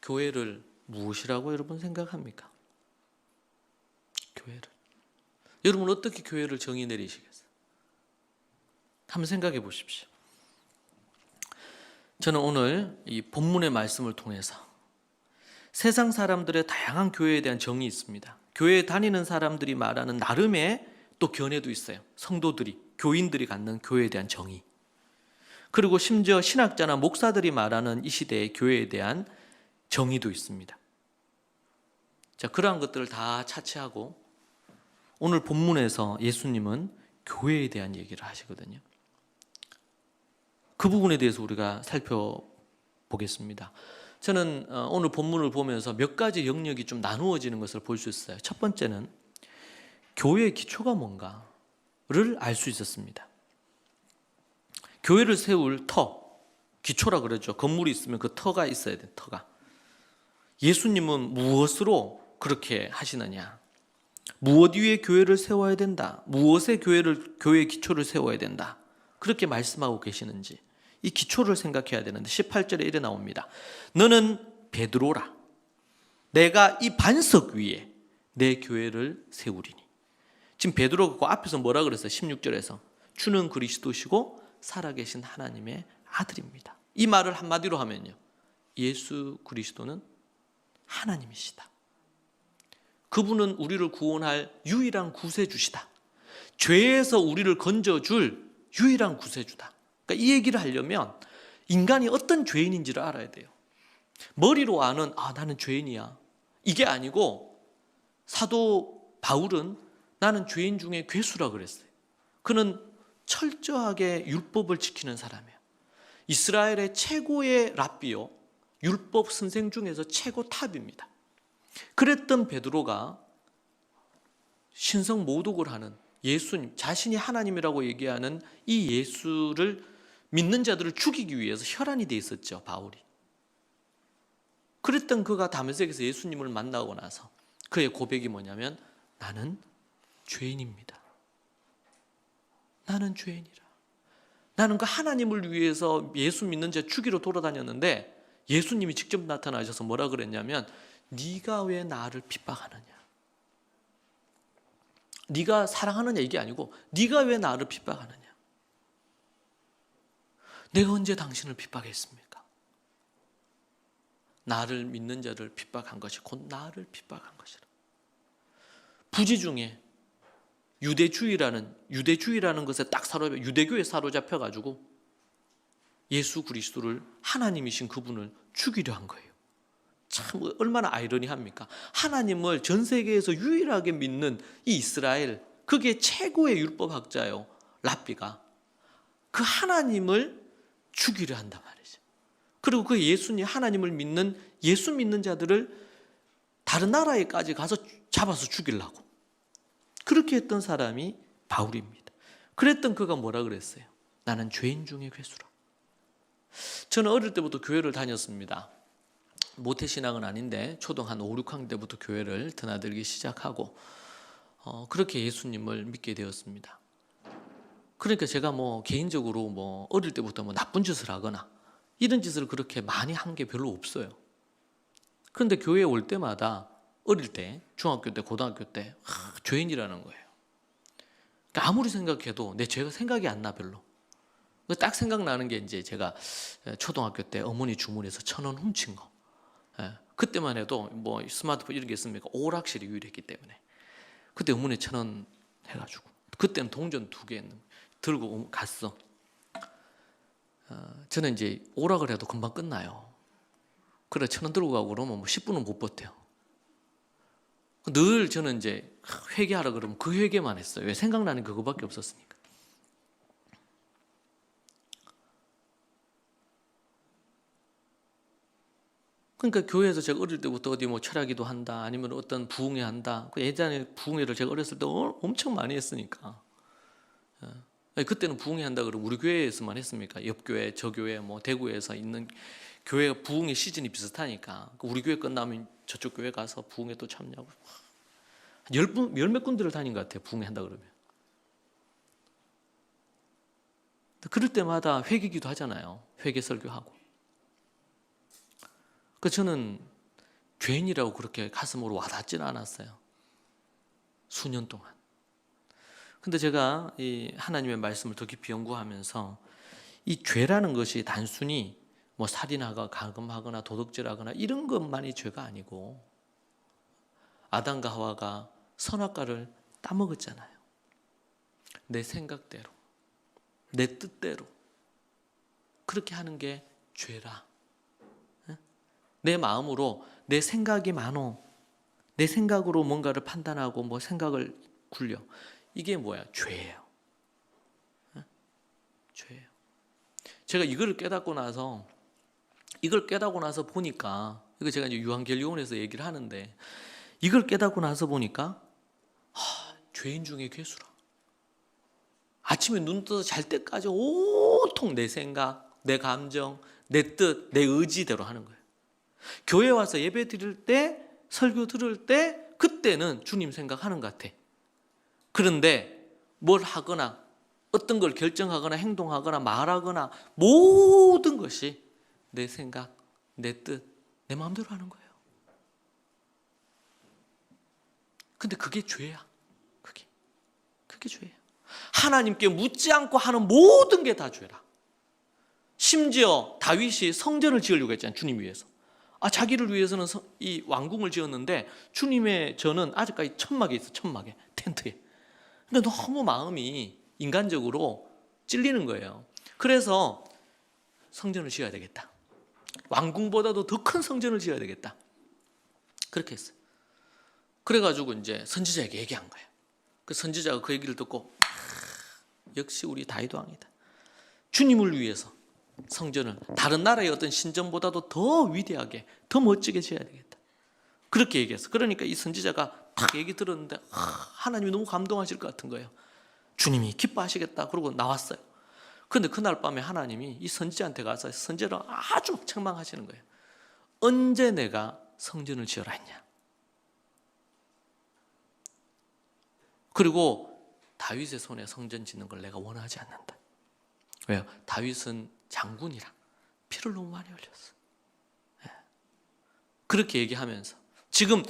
교회를 무엇이라고 여러분 생각합니까? 교회를. 여러분 어떻게 교회를 정의 내리시겠어요? 한번 생각해 보십시오. 저는 오늘 이 본문의 말씀을 통해서 세상 사람들의 다양한 교회에 대한 정이 있습니다. 교회에 다니는 사람들이 말하는 나름의 또 견해도 있어요. 성도들이, 교인들이 갖는 교회에 대한 정의. 그리고 심지어 신학자나 목사들이 말하는 이 시대의 교회에 대한 정의도 있습니다. 자, 그러한 것들을 다 차치하고 오늘 본문에서 예수님은 교회에 대한 얘기를 하시거든요. 그 부분에 대해서 우리가 살펴보겠습니다. 저는 오늘 본문을 보면서 몇 가지 영역이 좀 나누어지는 것을 볼 수 있어요. 첫 번째는 교회의 기초가 뭔가를 알 수 있었습니다. 교회를 세울 터, 기초라 그러죠. 건물이 있으면 그 터가 있어야 돼, 터가. 예수님은 무엇으로 그렇게 하시느냐? 무엇 위에 교회를 세워야 된다? 무엇에 교회의 기초를 세워야 된다? 그렇게 말씀하고 계시는지 이 기초를 생각해야 되는데 18절에 이래 나옵니다. 너는 베드로라. 내가 이 반석 위에 내 교회를 세우리니. 지금 베드로가 그 앞에서 뭐라 그랬어요? 16절에서 주는 그리스도시고 살아계신 하나님의 아들입니다. 이 말을 한마디로 하면요, 예수 그리스도는 하나님이시다. 그분은 우리를 구원할 유일한 구세주시다. 죄에서 우리를 건져줄 유일한 구세주다. 그러니까 이 얘기를 하려면 인간이 어떤 죄인인지를 알아야 돼요. 머리로 아는 나는 죄인이야, 이게 아니고 사도 바울은 나는 죄인 중에 괴수라 그랬어요. 그는 철저하게 율법을 지키는 사람이에요. 이스라엘의 최고의 랍비요, 율법 선생 중에서 최고 탑입니다. 그랬던 베드로가 신성 모독을 하는 예수님, 자신이 하나님이라고 얘기하는 이 예수를 믿는 자들을 죽이기 위해서 혈안이 돼 있었죠, 바울이. 그랬던 그가 다메섹에서 예수님을 만나고 나서 그의 고백이 뭐냐면 나는 죄인입니다. 나는 죄인이라. 나는 그 하나님을 위해서 예수 믿는 자 죽이러 돌아다녔는데 예수님이 직접 나타나셔서 뭐라 그랬냐면 네가 왜 나를 핍박하느냐. 네가 사랑하느냐 이게 아니고 네가 왜 나를 핍박하느냐. 내가 언제 당신을 핍박했습니까? 나를 믿는 자를 핍박한 것이 곧 나를 핍박한 것이라. 부지 중에 유대주의라는 것에 딱 유대교에 사로잡혀가지고 예수 그리스도를 하나님이신 그분을 죽이려 한 거예요. 참 얼마나 아이러니합니까? 하나님을 전 세계에서 유일하게 믿는 이 이스라엘, 그게 최고의 율법학자요, 랍비가 그 하나님을 죽이려 한단 말이죠. 그리고 그 예수님, 하나님을 믿는 예수 믿는 자들을 다른 나라에까지 가서 잡아서 죽이려고 그렇게 했던 사람이 바울입니다. 그랬던 그가 뭐라 그랬어요? 나는 죄인 중에 괴수라. 저는 어릴 때부터 교회를 다녔습니다. 모태신앙은 아닌데 초등 한 5, 6학년 때부터 교회를 드나들기 시작하고 그렇게 예수님을 믿게 되었습니다. 그러니까 제가 개인적으로 어릴 때부터 나쁜 짓을 하거나 이런 짓을 그렇게 많이 한 게 별로 없어요. 그런데 교회에 올 때마다 어릴 때, 중학교 때, 고등학교 때 죄인이라는 거예요. 그러니까 아무리 생각해도 내 죄가 생각이 안 나, 별로. 딱 생각나는 게 이제 제가 초등학교 때 어머니 주머니에서 1,000원 훔친 거. 그때만 해도 스마트폰 이런 게 있습니까? 오락실이 유일했기 때문에 그때 어머니 1,000원 해가지고 그때는 동전 2개 들고 갔어. 저는 이제 오락을 해도 금방 끝나요. 그래 1,000원 들고 가고 그러면 10분은 못 버텨요. 늘 저는 이제 회개하라 그러면 그 회개만 했어요. 왜? 생각나는 게 그거밖에 없었으니까. 그러니까 교회에서 제가 어릴 때부터 어디 철야기도 한다, 아니면 어떤 부흥회 한다. 예전에 부흥회를 제가 어렸을 때 엄청 많이 했으니까. 그때는 부흥회 한다 그러면 우리 교회에서만 했습니까? 옆 교회, 저 교회, 대구에서 있는 교회가 부흥회 시즌이 비슷하니까 우리 교회 끝나면 저쪽 교회 가서 부흥회 또 참여하고 열몇 군데를 다닌 것 같아요. 부흥회 한다 그러면. 그럴 때마다 회개기도 하잖아요. 회개 설교하고. 저는 죄인이라고 그렇게 가슴으로 와닿지는 않았어요. 수년 동안. 근데 제가 이 하나님의 말씀을 더 깊이 연구하면서 이 죄라는 것이 단순히 살인하거나 가금하거나 도둑질하거나 이런 것만이 죄가 아니고 아담과 하와가 선악과를 따먹었잖아요. 내 생각대로, 내 뜻대로 그렇게 하는 게 죄라. 내 마음으로 내 생각이 많어. 내 생각으로 뭔가를 판단하고 생각을 굴려. 이게 뭐야? 죄예요. 죄예요. 제가 이걸 깨닫고 나서 보니까 이거 제가 이제 유한겔리온에서 얘기를 하는데 이걸 깨닫고 나서 보니까 죄인 중에 괴수라. 아침에 눈 떠서 잘 때까지 온통 내 생각, 내 감정, 내 뜻, 내 의지대로 하는 거예요. 교회 와서 예배 드릴 때, 설교 들을 때 그때는 주님 생각하는 것 같아. 그런데 뭘 하거나 어떤 걸 결정하거나 행동하거나 말하거나 모든 것이 내 생각, 내 뜻, 내 마음대로 하는 거예요. 근데 그게 죄야. 그게 죄야. 하나님께 묻지 않고 하는 모든 게 다 죄라. 심지어 다윗이 성전을 지으려고 했잖아요. 주님 위해서. 자기를 위해서는 이 왕궁을 지었는데 주님의 전은 아직까지 천막에 있어. 천막에, 텐트에. 근데 너무 마음이 인간적으로 찔리는 거예요. 그래서 성전을 지어야 되겠다. 왕궁보다도 더 큰 성전을 지어야 되겠다. 그렇게 했어요. 그래가지고 이제 선지자에게 얘기한 거예요. 그 선지자가 그 얘기를 듣고 역시 우리 다윗 왕이다. 주님을 위해서 성전을 다른 나라의 어떤 신전보다도 더 위대하게, 더 멋지게 지어야 되겠다. 그렇게 얘기했어. 그러니까 이 선지자가 딱 얘기 들었는데 하나님이 너무 감동하실 것 같은 거예요. 주님이 기뻐하시겠다. 그러고 나왔어요. 그런데 그날 밤에 하나님이 이 선지자한테 가서 선지자를 아주 책망하시는 거예요. 언제 내가 성전을 지어라 했냐. 그리고 다윗의 손에 성전 짓는 걸 내가 원하지 않는다. 왜요? 다윗은 장군이라 피를 너무 많이 흘렸어. 그렇게 얘기하면서 지금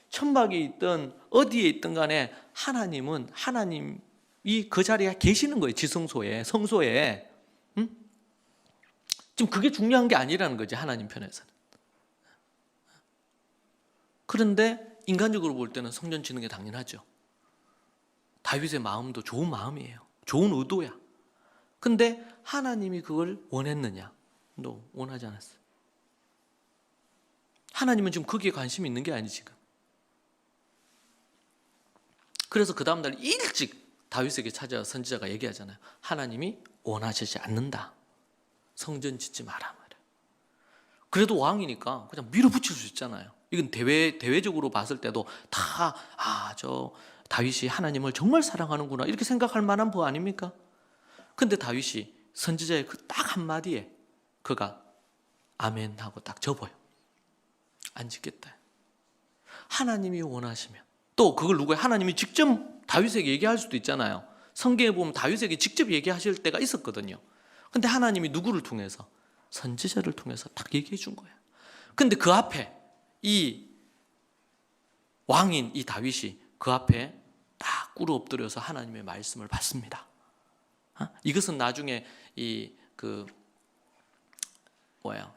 천막에 있든 어디에 있든 간에 하나님이 그 자리에 계시는 거예요. 지성소에, 성소에. 지금 그게 중요한 게 아니라는 거지, 하나님 편에서는. 그런데 인간적으로 볼 때는 성전 짓는 게 당연하죠. 다윗의 마음도 좋은 마음이에요. 좋은 의도야. 근데 하나님이 그걸 원했느냐? 너 원하지 않았어요. 하나님은 지금 거기에 관심이 있는 게 아니지 지금. 그래서 그 다음날 일찍 다윗에게 찾아와 선지자가 얘기하잖아요. 하나님이 원하시지 않는다. 성전 짓지 마라 말이야. 그래도 왕이니까 그냥 밀어붙일 수 있잖아요. 이건 대외적으로 봤을 때도 다 저 다윗이 하나님을 정말 사랑하는구나 이렇게 생각할 만한 부 아닙니까? 근데 다윗이 선지자의 그 딱 한마디에 그가 아멘 하고 딱 접어요. 안 짓겠다. 하나님이 원하시면 또 그걸 누구야? 하나님이 직접 다윗에게 얘기할 수도 있잖아요. 성경에 보면 다윗에게 직접 얘기하실 때가 있었거든요. 근데 하나님이 누구를 통해서? 선지자를 통해서 딱 얘기해 준 거야. 근데 그 앞에 이 왕인 이 다윗이 그 앞에 딱 꿇어 엎드려서 하나님의 말씀을 받습니다. 이것은 나중에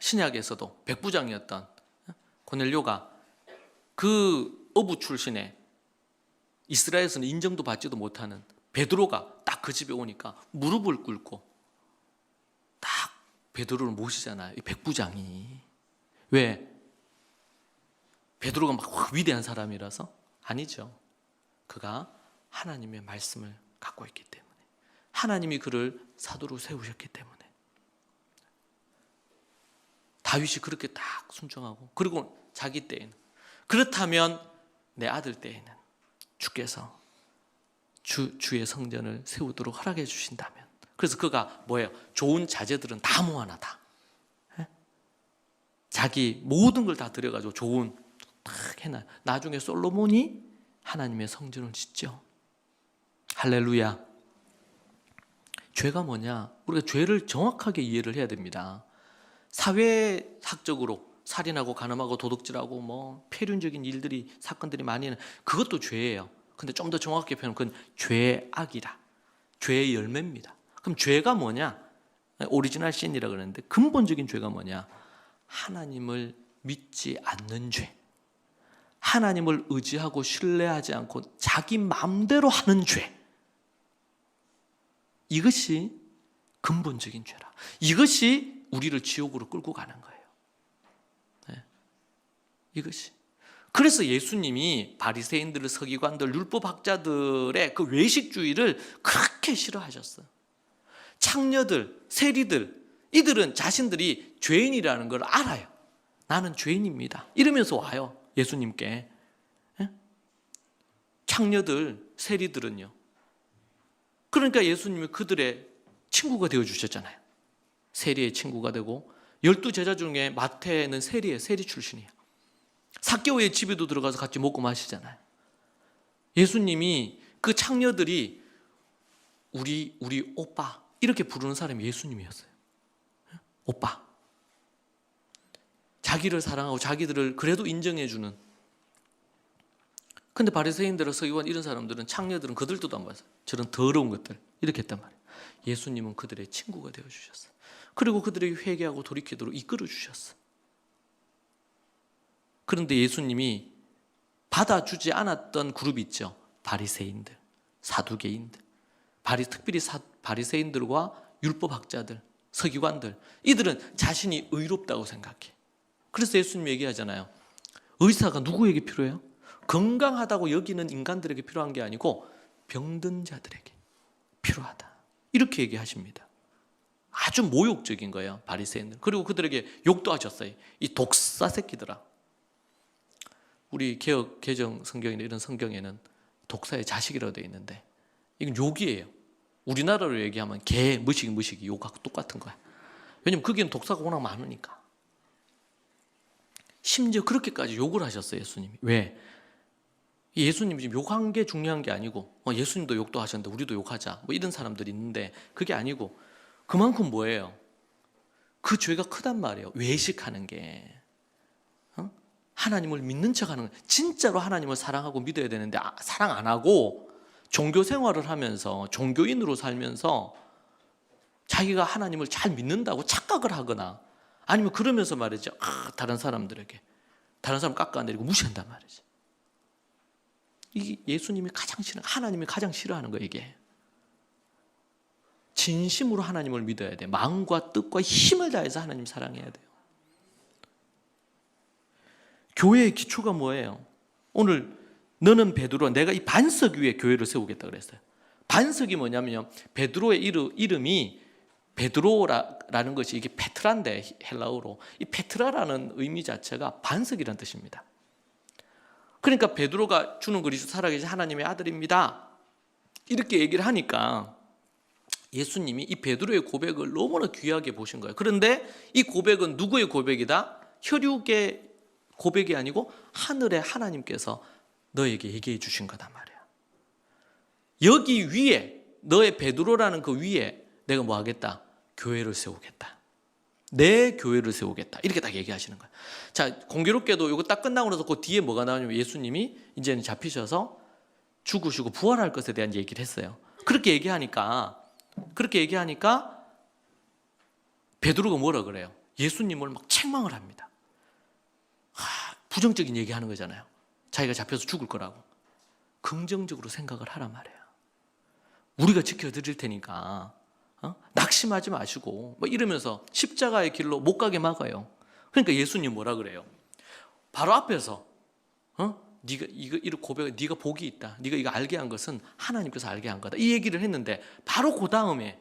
신약에서도 백부장이었던 고넬료가 그 어부 출신의 이스라엘에서는 인정도 받지도 못하는 베드로가 딱 그 집에 오니까 무릎을 꿇고 딱 베드로를 모시잖아요. 이 백부장이. 왜? 베드로가 막 위대한 사람이라서? 아니죠. 그가 하나님의 말씀을 갖고 있기 때문에. 하나님이 그를 사도로 세우셨기 때문에. 다윗이 그렇게 딱 순종하고 그리고 자기 때에는 그렇다면 내 아들 때에는 주께서 주의 성전을 세우도록 허락해 주신다면 그래서 그가 뭐예요? 좋은 자재들은 다 모아놔다. 자기 모든 걸 다 들여가지고 좋은 딱 해놔. 나중에 솔로몬이 하나님의 성전을 짓죠. 할렐루야. 죄가 뭐냐? 우리가 죄를 정확하게 이해를 해야 됩니다. 사회학적으로 살인하고 간음하고 도둑질하고 뭐 폐륜적인 일들이 사건들이 많이 있는 그것도 죄예요. 근데 좀 더 정확하게 표현하면 그건 죄악이라. 죄의 열매입니다. 그럼 죄가 뭐냐? 오리지널 신이라고 그러는데 근본적인 죄가 뭐냐? 하나님을 믿지 않는 죄. 하나님을 의지하고 신뢰하지 않고 자기 마음대로 하는 죄. 이것이 근본적인 죄라. 이것이 우리를 지옥으로 끌고 가는 거예요. 네. 이것이. 그래서 예수님이 바리새인들, 서기관들, 율법학자들의 그 외식주의를 그렇게 싫어하셨어요. 창녀들, 세리들, 이들은 자신들이 죄인이라는 걸 알아요. 나는 죄인입니다. 이러면서 와요. 예수님께. 창녀들, 세리들은요. 그러니까 예수님이 그들의 친구가 되어주셨잖아요. 세리의 친구가 되고 12 제자 중에 마태는 세리예요. 세리 출신이에요. 삭개오의 집에도 들어가서 같이 먹고 마시잖아요. 예수님이 그 창녀들이 우리 오빠 이렇게 부르는 사람이 예수님이었어요. 오빠. 자기를 사랑하고 자기들을 그래도 인정해 주는. 근데 바리새인들, 서기관 이런 사람들은, 창녀들은 그들 뜻도 안 봐서 저런 더러운 것들 이렇게 했단 말이에요. 예수님은 그들의 친구가 되어주셨어요. 그리고 그들에게 회개하고 돌이키도록 이끌어 주셨어요. 그런데 예수님이 받아주지 않았던 그룹이 있죠. 바리새인들, 사두개인들, 특별히 바리새인들과 율법학자들, 서기관들, 이들은 자신이 의롭다고 생각해. 그래서 예수님 얘기하잖아요. 의사가 누구에게 필요해요? 건강하다고 여기는 인간들에게 필요한 게 아니고 병든 자들에게 필요하다. 이렇게 얘기하십니다. 아주 모욕적인 거예요, 바리새인들. 그리고 그들에게 욕도 하셨어요. 이 독사 새끼들아. 우리 개혁 개정 성경이나 이런 성경에는 독사의 자식이라고 되어 있는데 이건 욕이에요. 우리나라로 얘기하면 개, 무식이 욕하고 똑같은 거야. 왜냐면 거기는 독사가 워낙 많으니까. 심지어 그렇게까지 욕을 하셨어요, 예수님이. 왜? 예수님이 지금 욕한 게 중요한 게 아니고 예수님도 욕도 하셨는데 우리도 욕하자 뭐 이런 사람들이 있는데 그게 아니고 그만큼 뭐예요? 그 죄가 크단 말이에요. 외식하는 게. 하나님을 믿는 척하는 거예요. 진짜로 하나님을 사랑하고 믿어야 되는데 사랑 안 하고 종교 생활을 하면서 종교인으로 살면서 자기가 하나님을 잘 믿는다고 착각을 하거나 아니면 그러면서 말이죠. 다른 사람 깎아내리고 무시한단 말이죠. 이게 예수님이 가장 싫어, 하나님이 가장 싫어하는 거예요, 이게. 진심으로 하나님을 믿어야 돼. 마음과 뜻과 힘을 다해서 하나님 사랑해야 돼요. 교회의 기초가 뭐예요? 오늘 너는 베드로, 내가 이 반석 위에 교회를 세우겠다 그랬어요. 반석이 뭐냐면요, 베드로의 이름이 베드로라는 것이 이게 페트라인데 헬라어로 이 페트라라는 의미 자체가 반석이라는 뜻입니다. 그러니까 베드로가 주는 그리스도 살아계신 하나님의 아들입니다. 이렇게 얘기를 하니까 예수님이 이 베드로의 고백을 너무나 귀하게 보신 거예요. 그런데 이 고백은 누구의 고백이다? 혈육의 고백이 아니고 하늘의 하나님께서 너에게 얘기해 주신 거단 말이야. 여기 위에, 너의 베드로라는 그 위에 내가 뭐 하겠다? 교회를 세우겠다. 내 교회를 세우겠다. 이렇게 딱 얘기하시는 거예요. 자, 공교롭게도 이거 딱 끝나고 나서 그 뒤에 뭐가 나오냐면 예수님이 이제는 잡히셔서 죽으시고 부활할 것에 대한 얘기를 했어요. 그렇게 얘기하니까 베드로가 뭐라 그래요? 예수님을 막 책망을 합니다. 부정적인 얘기하는 거잖아요. 자기가 잡혀서 죽을 거라고. 긍정적으로 생각을 하란 말이에요. 우리가 지켜드릴 테니까 낙심하지 마시고 뭐 이러면서 십자가의 길로 못 가게 막아요. 그러니까 예수님 뭐라 그래요? 바로 앞에서 네가 이거 고백, 네가 복이 있다. 네가 이거 알게 한 것은 하나님께서 알게 한 거다. 이 얘기를 했는데 바로 그 다음에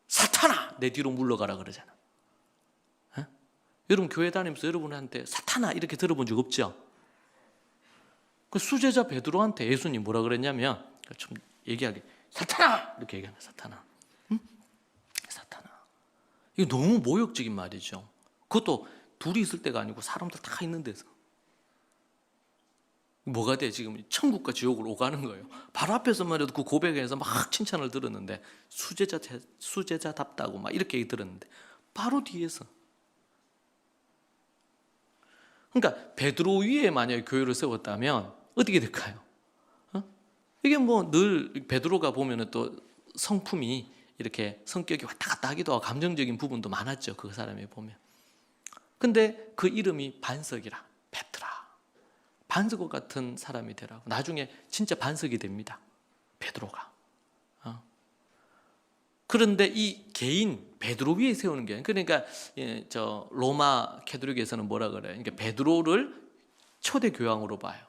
사탄아 내 뒤로 물러가라 그러잖아. 여러분 교회 다니면서 여러분한테 사탄아 이렇게 들어본 적 없죠? 그 수제자 베드로한테 예수님 뭐라 그랬냐면 좀 얘기하게 사탄아 이렇게 얘기하면 사탄아, 사탄아. 이거 너무 모욕적인 말이죠. 그것도 둘이 있을 때가 아니고 사람들 다 있는 데서. 뭐가 돼? 지금 천국과 지옥을 오가는 거예요. 바로 앞에서만 해도 그 고백에서 막 칭찬을 들었는데 수제자답다고 막 이렇게 들었는데 바로 뒤에서. 그러니까 베드로 위에 만약에 교회를 세웠다면 어떻게 될까요? 이게 뭐 늘 베드로가 보면은 또 성품이 이렇게 성격이 왔다 갔다 하기도 하고 감정적인 부분도 많았죠. 그 사람이 보면. 근데 그 이름이 반석이라, 페트라. 반석과 같은 사람이 되라고. 나중에 진짜 반석이 됩니다. 베드로가. 그런데 이 개인 베드로 위에 세우는 게 그러니까 저 로마 캐톨릭에서는 뭐라 그래요? 그러니까 베드로를 초대 교황으로 봐요.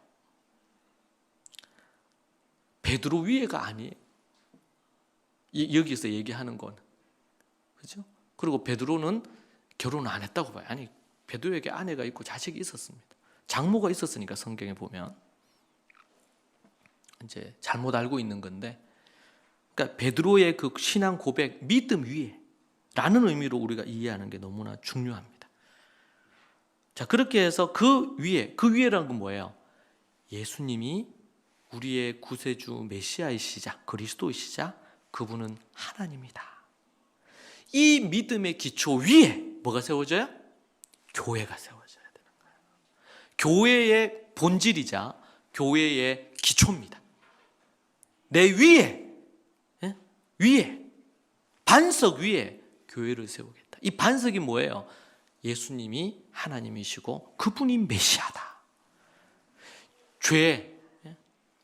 베드로 위에가 아니에요. 여기서 얘기하는 건 그렇죠? 그리고 베드로는 결혼 안 했다고 봐요. 아니 베드로에게 아내가 있고 자식이 있었습니다. 장모가 있었으니까 성경에 보면 이제 잘못 알고 있는 건데. 그러니까 베드로의 그 신앙 고백, 믿음 위에 라는 의미로 우리가 이해하는 게 너무나 중요합니다. 자, 그렇게 해서 그 위에라는 건 뭐예요? 예수님이 우리의 구세주 메시아이시자, 그리스도이시자 그분은 하나님이다. 이 믿음의 기초 위에 뭐가 세워져요? 교회가 세워져야 되는 거예요. 교회의 본질이자 교회의 기초입니다. 내 위에 반석 위에 교회를 세우겠다. 이 반석이 뭐예요? 예수님이 하나님이시고 그분이 메시아다.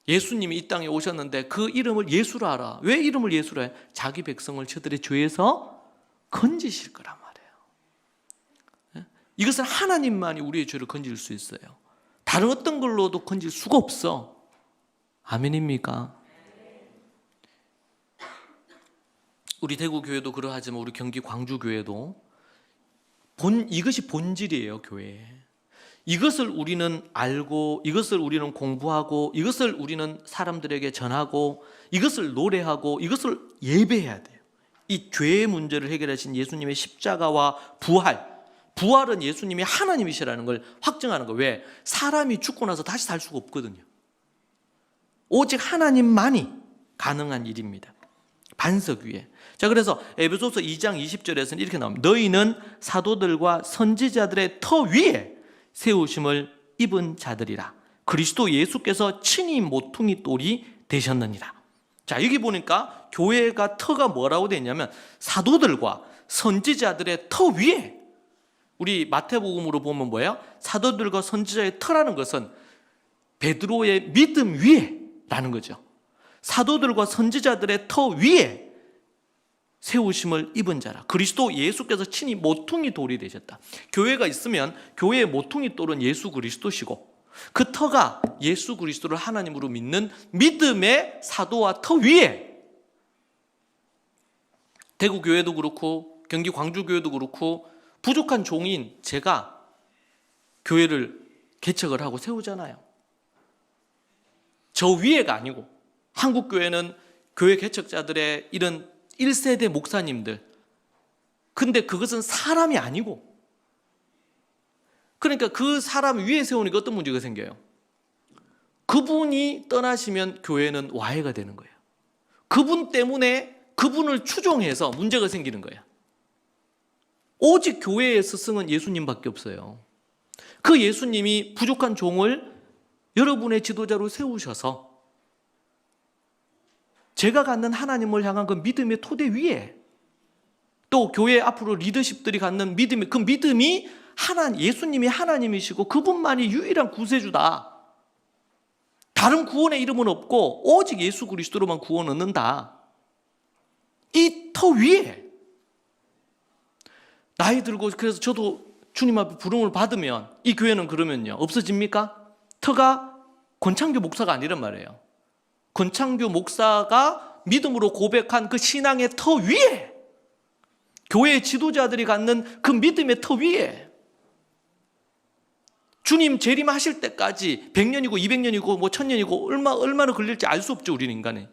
예수님이 이 땅에 오셨는데 그 이름을 예수라 하라. 왜 이름을 예수라 해? 자기 백성을 저들의 죄에서 건지실 거란 말이에요. 이것은 하나님만이 우리의 죄를 건질 수 있어요. 다른 어떤 걸로도 건질 수가 없어. 아멘입니까? 우리 대구교회도 그러하지만 우리 경기 광주교회도 이것이 본질이에요. 교회. 이것을 우리는 알고, 이것을 우리는 공부하고, 이것을 우리는 사람들에게 전하고, 이것을 노래하고, 이것을 예배해야 돼요. 이 죄의 문제를 해결하신 예수님의 십자가와 부활은 예수님이 하나님이시라는 걸 확증하는 거예요. 왜? 사람이 죽고 나서 다시 살 수가 없거든요. 오직 하나님만이 가능한 일입니다. 반석 위에. 자, 그래서 에베소서 2장 20절에서는 이렇게 나옵니다. 너희는 사도들과 선지자들의 터 위에 세우심을 입은 자들이라. 그리스도 예수께서 친히 모퉁이 돌이 되셨느니라. 자, 여기 보니까 교회가 터가 뭐라고 되어 있냐면 사도들과 선지자들의 터 위에, 우리 마태복음으로 보면 뭐예요? 사도들과 선지자의 터라는 것은 베드로의 믿음 위에 라는 거죠. 사도들과 선지자들의 터 위에 세우심을 입은 자라. 그리스도 예수께서 친히 모퉁이 돌이 되셨다. 교회가 있으면 교회의 모퉁이 돌은 예수 그리스도시고 그 터가 예수 그리스도를 하나님으로 믿는 믿음의 사도와 터 위에, 대구교회도 그렇고 경기 광주교회도 그렇고 부족한 종인 제가 교회를 개척을 하고 세우잖아요. 저 위에가 아니고, 한국교회는 교회 개척자들의 이런 1세대 목사님들, 근데 그것은 사람이 아니고, 그러니까 그 사람 위에 세우니까 어떤 문제가 생겨요? 그분이 떠나시면 교회는 와해가 되는 거예요. 그분 때문에 그분을 추종해서 문제가 생기는 거예요. 오직 교회의 스승은 예수님밖에 없어요. 그 예수님이 부족한 종을 여러분의 지도자로 세우셔서 제가 갖는 하나님을 향한 그 믿음의 토대 위에, 또 교회 앞으로 리더십들이 갖는 믿음이, 그 믿음이 예수님이 하나님이시고 그분만이 유일한 구세주다. 다른 구원의 이름은 없고 오직 예수 그리스도로만 구원 얻는다. 이 터 위에 나이 들고, 그래서 저도 주님 앞에 부름을 받으면 이 교회는 그러면요 없어집니까? 터가 권창교 목사가 아니란 말이에요. 권창교 목사가 믿음으로 고백한 그 신앙의 터 위에, 교회의 지도자들이 갖는 그 믿음의 터 위에, 주님 재림하실 때까지 100년이고 200년이고 뭐 1000년이고 얼마나 걸릴지 알 수 없죠. 우리는 인간이.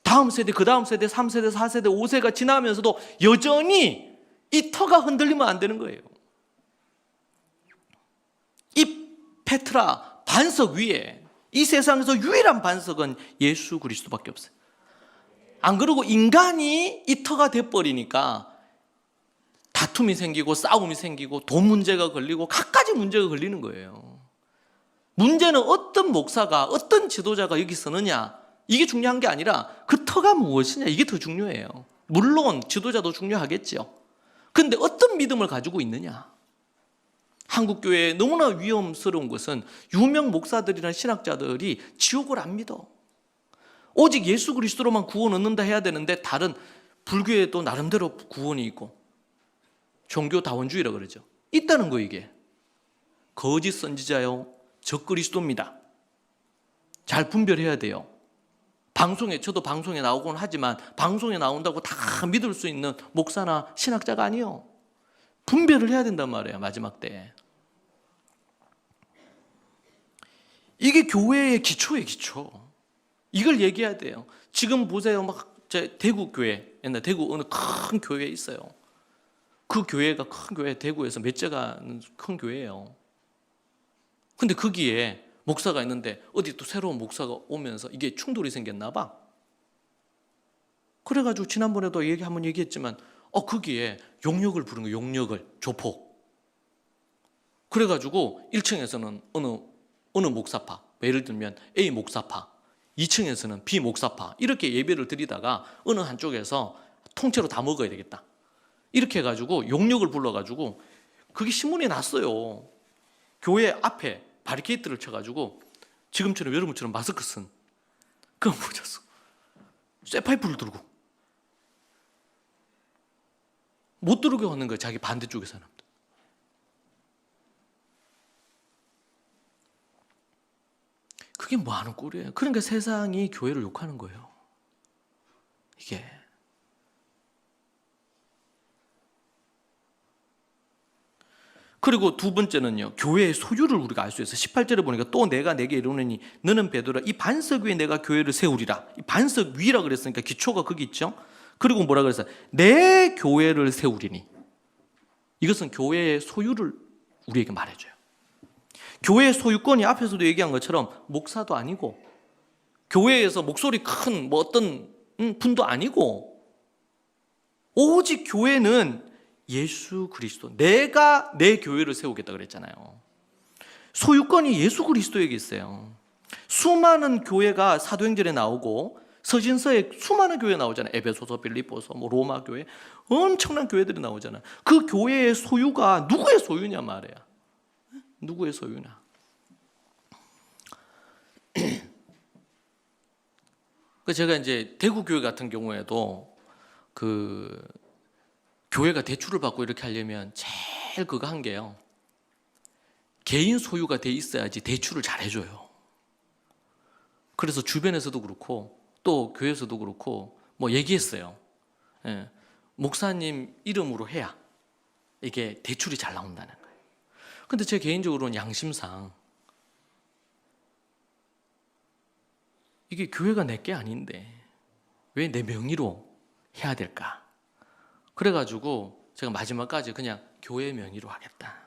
다음 세대, 그 다음 세대, 3세대, 4세대, 5세가 지나면서도 여전히 이 터가 흔들리면 안 되는 거예요. 이 페트라 반석 위에, 이 세상에서 유일한 반석은 예수 그리스도밖에 없어요. 안 그러고 인간이 이 터가 돼버리니까 다툼이 생기고 싸움이 생기고 돈 문제가 걸리고 갖가지 문제가 걸리는 거예요. 문제는 어떤 목사가, 어떤 지도자가 여기 서느냐, 이게 중요한 게 아니라 그 터가 무엇이냐, 이게 더 중요해요. 물론 지도자도 중요하겠죠. 그런데 어떤 믿음을 가지고 있느냐. 한국교회에 너무나 위험스러운 것은 유명 목사들이나 신학자들이 지옥을 안 믿어. 오직 예수 그리스도로만 구원 얻는다 해야 되는데, 다른 불교에도 나름대로 구원이 있고 종교다원주의라 그러죠. 있다는 거. 이게 거짓 선지자요, 적그리스도입니다. 잘 분별해야 돼요. 저도 방송에 나오곤 하지만 방송에 나온다고 다 믿을 수 있는 목사나 신학자가 아니에요. 분별을 해야 된단 말이에요. 마지막 때. 이게 교회의 기초예요. 기초. 이걸 얘기해야 돼요. 지금 보세요. 막 대구 교회, 옛날 대구 어느 큰 교회에 있어요. 그 교회가 큰 교회, 대구에서 몇째가 큰 교회예요. 근데 거기에 목사가 있는데 어디 또 새로운 목사가 오면서 이게 충돌이 생겼나 봐. 그래가지고 지난번에도 한번 얘기했지만 거기에 용역을 부른 거예요. 용역을, 조폭. 그래가지고 1층에서는 어느 목사파, 예를 들면 A 목사파, 2층에서는 B 목사파 이렇게 예배를 드리다가 어느 한쪽에서 통째로 다 먹어야 되겠다. 이렇게 해가지고 용역을 불러가지고 그게 신문에 났어요. 교회 앞에 바리케이트를 쳐가지고 지금처럼 여러분처럼 마스크 쓴 그거 보셨어. 쇠파이프를 들고 못 들어오게 하는 거예요. 자기 반대쪽의 사람들. 그게 뭐 하는 꼴이에요. 그러니까 세상이 교회를 욕하는 거예요. 이게. 그리고 두 번째는요, 교회의 소유를 우리가 알 수 있어요. 18절에 보니까 또 내가 내게 이르노니 너는 베드로라 이 반석 위에 내가 교회를 세우리라. 이 반석 위라 그랬으니까 기초가 거기 있죠. 그리고 뭐라 그랬어요? 내 교회를 세우리니. 이것은 교회의 소유를 우리에게 말해줘요. 교회의 소유권이 앞에서도 얘기한 것처럼 목사도 아니고 교회에서 목소리 큰 뭐 어떤 분도 아니고 오직 교회는 예수 그리스도, 내가 내 교회를 세우겠다 그랬잖아요. 소유권이 예수 그리스도에게 있어요. 수많은 교회가 사도행전에 나오고 서신서에 수많은 교회 나오잖아요. 에베소서, 빌립보서, 뭐 로마 교회, 엄청난 교회들이 나오잖아요. 그 교회의 소유가 누구의 소유냐 말이야. 누구의 소유냐? 제가 이제 대구 교회 같은 경우에도 그 교회가 대출을 받고 이렇게 하려면 제일 그거 한 게요. 개인 소유가 돼 있어야지 대출을 잘 해줘요. 그래서 주변에서도 그렇고 또 교회에서도 그렇고 뭐 얘기했어요. 예, 목사님 이름으로 해야 이게 대출이 잘 나온다는 거예요. 근데 제 개인적으로는 양심상 이게 교회가 내 게 아닌데 왜 내 명의로 해야 될까? 그래가지고 제가 마지막까지 그냥 교회 명의로 하겠다.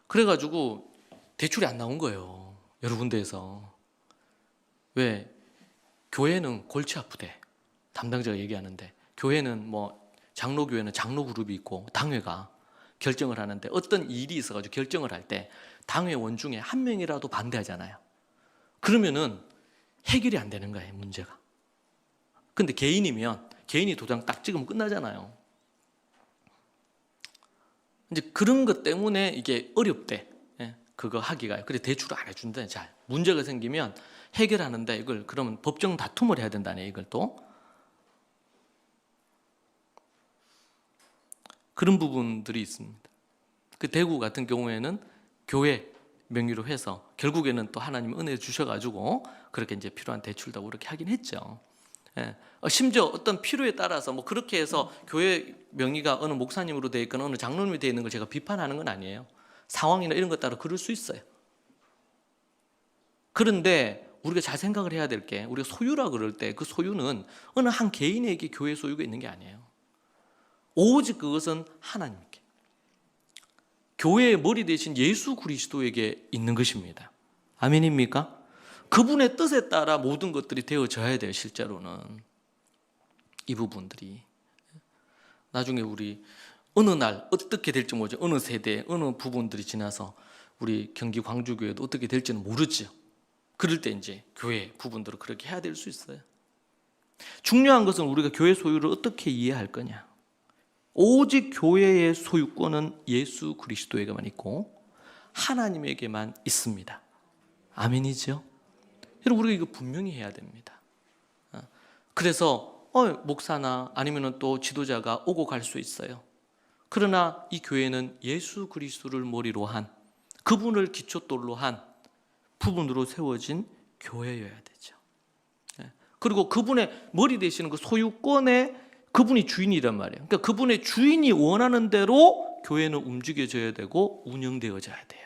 그래가지고 대출이 안 나온 거예요. 여러 군데에서. 왜? 교회는 골치 아프대. 담당자가 얘기하는데 교회는 뭐 장로교회는 장로 그룹이 있고 당회가 결정을 하는데 어떤 일이 있어가지고 결정을 할 때 당회원 중에 한 명이라도 반대하잖아요. 그러면은 해결이 안 되는 거예요, 문제가. 근데 개인이면 개인이 도장 딱 찍으면 끝나잖아요. 이제 그런 것 때문에 이게 어렵대. 예, 그거 하기가. 그래 대출을 안 해준대. 잘 문제가 생기면 해결하는데 이걸 그러면 법정 다툼을 해야 된다네. 이걸 또 그런 부분들이 있습니다. 그 대구 같은 경우에는 교회 명의로 해서 결국에는 또 하나님 은혜 주셔가지고 그렇게 이제 필요한 대출도 그렇게 하긴 했죠. 예. 심지어 어떤 필요에 따라서 뭐 그렇게 해서 교회 명의가 어느 목사님으로 되어 있거나 어느 장로님이 되어 있는 걸 제가 비판하는 건 아니에요. 상황이나 이런 것 따라 그럴 수 있어요. 그런데 우리가 잘 생각을 해야 될 게 우리가 소유라 그럴 때 그 소유는 어느 한 개인에게 교회 소유가 있는 게 아니에요. 오직 그것은 하나님께 교회의 머리 대신 예수 그리스도에게 있는 것입니다. 아멘입니까? 그분의 뜻에 따라 모든 것들이 되어져야 돼요. 실제로는 이 부분들이 나중에 우리 어느 날 어떻게 될지 모르죠. 어느 세대 어느 부분들이 지나서 우리 경기 광주교회도 어떻게 될지는 모르죠. 그럴 때 이제 교회 부분들을 그렇게 해야 될 수 있어요. 중요한 것은 우리가 교회 소유를 어떻게 이해할 거냐. 오직 교회의 소유권은 예수 그리스도에게만 있고 하나님에게만 있습니다. 아멘이죠? 여러분 우리가 이거 분명히 해야 됩니다. 그래서 목사나 아니면 또 지도자가 오고 갈 수 있어요. 그러나 이 교회는 예수 그리스도를 머리로 한 그분을 기초돌로 한 부분으로 세워진 교회여야 되죠. 그리고 그분의 머리 되시는 그 소유권에 그분이 주인이란 말이에요. 그러니까 그분의 주인이 원하는 대로 교회는 움직여져야 되고 운영되어져야 돼요.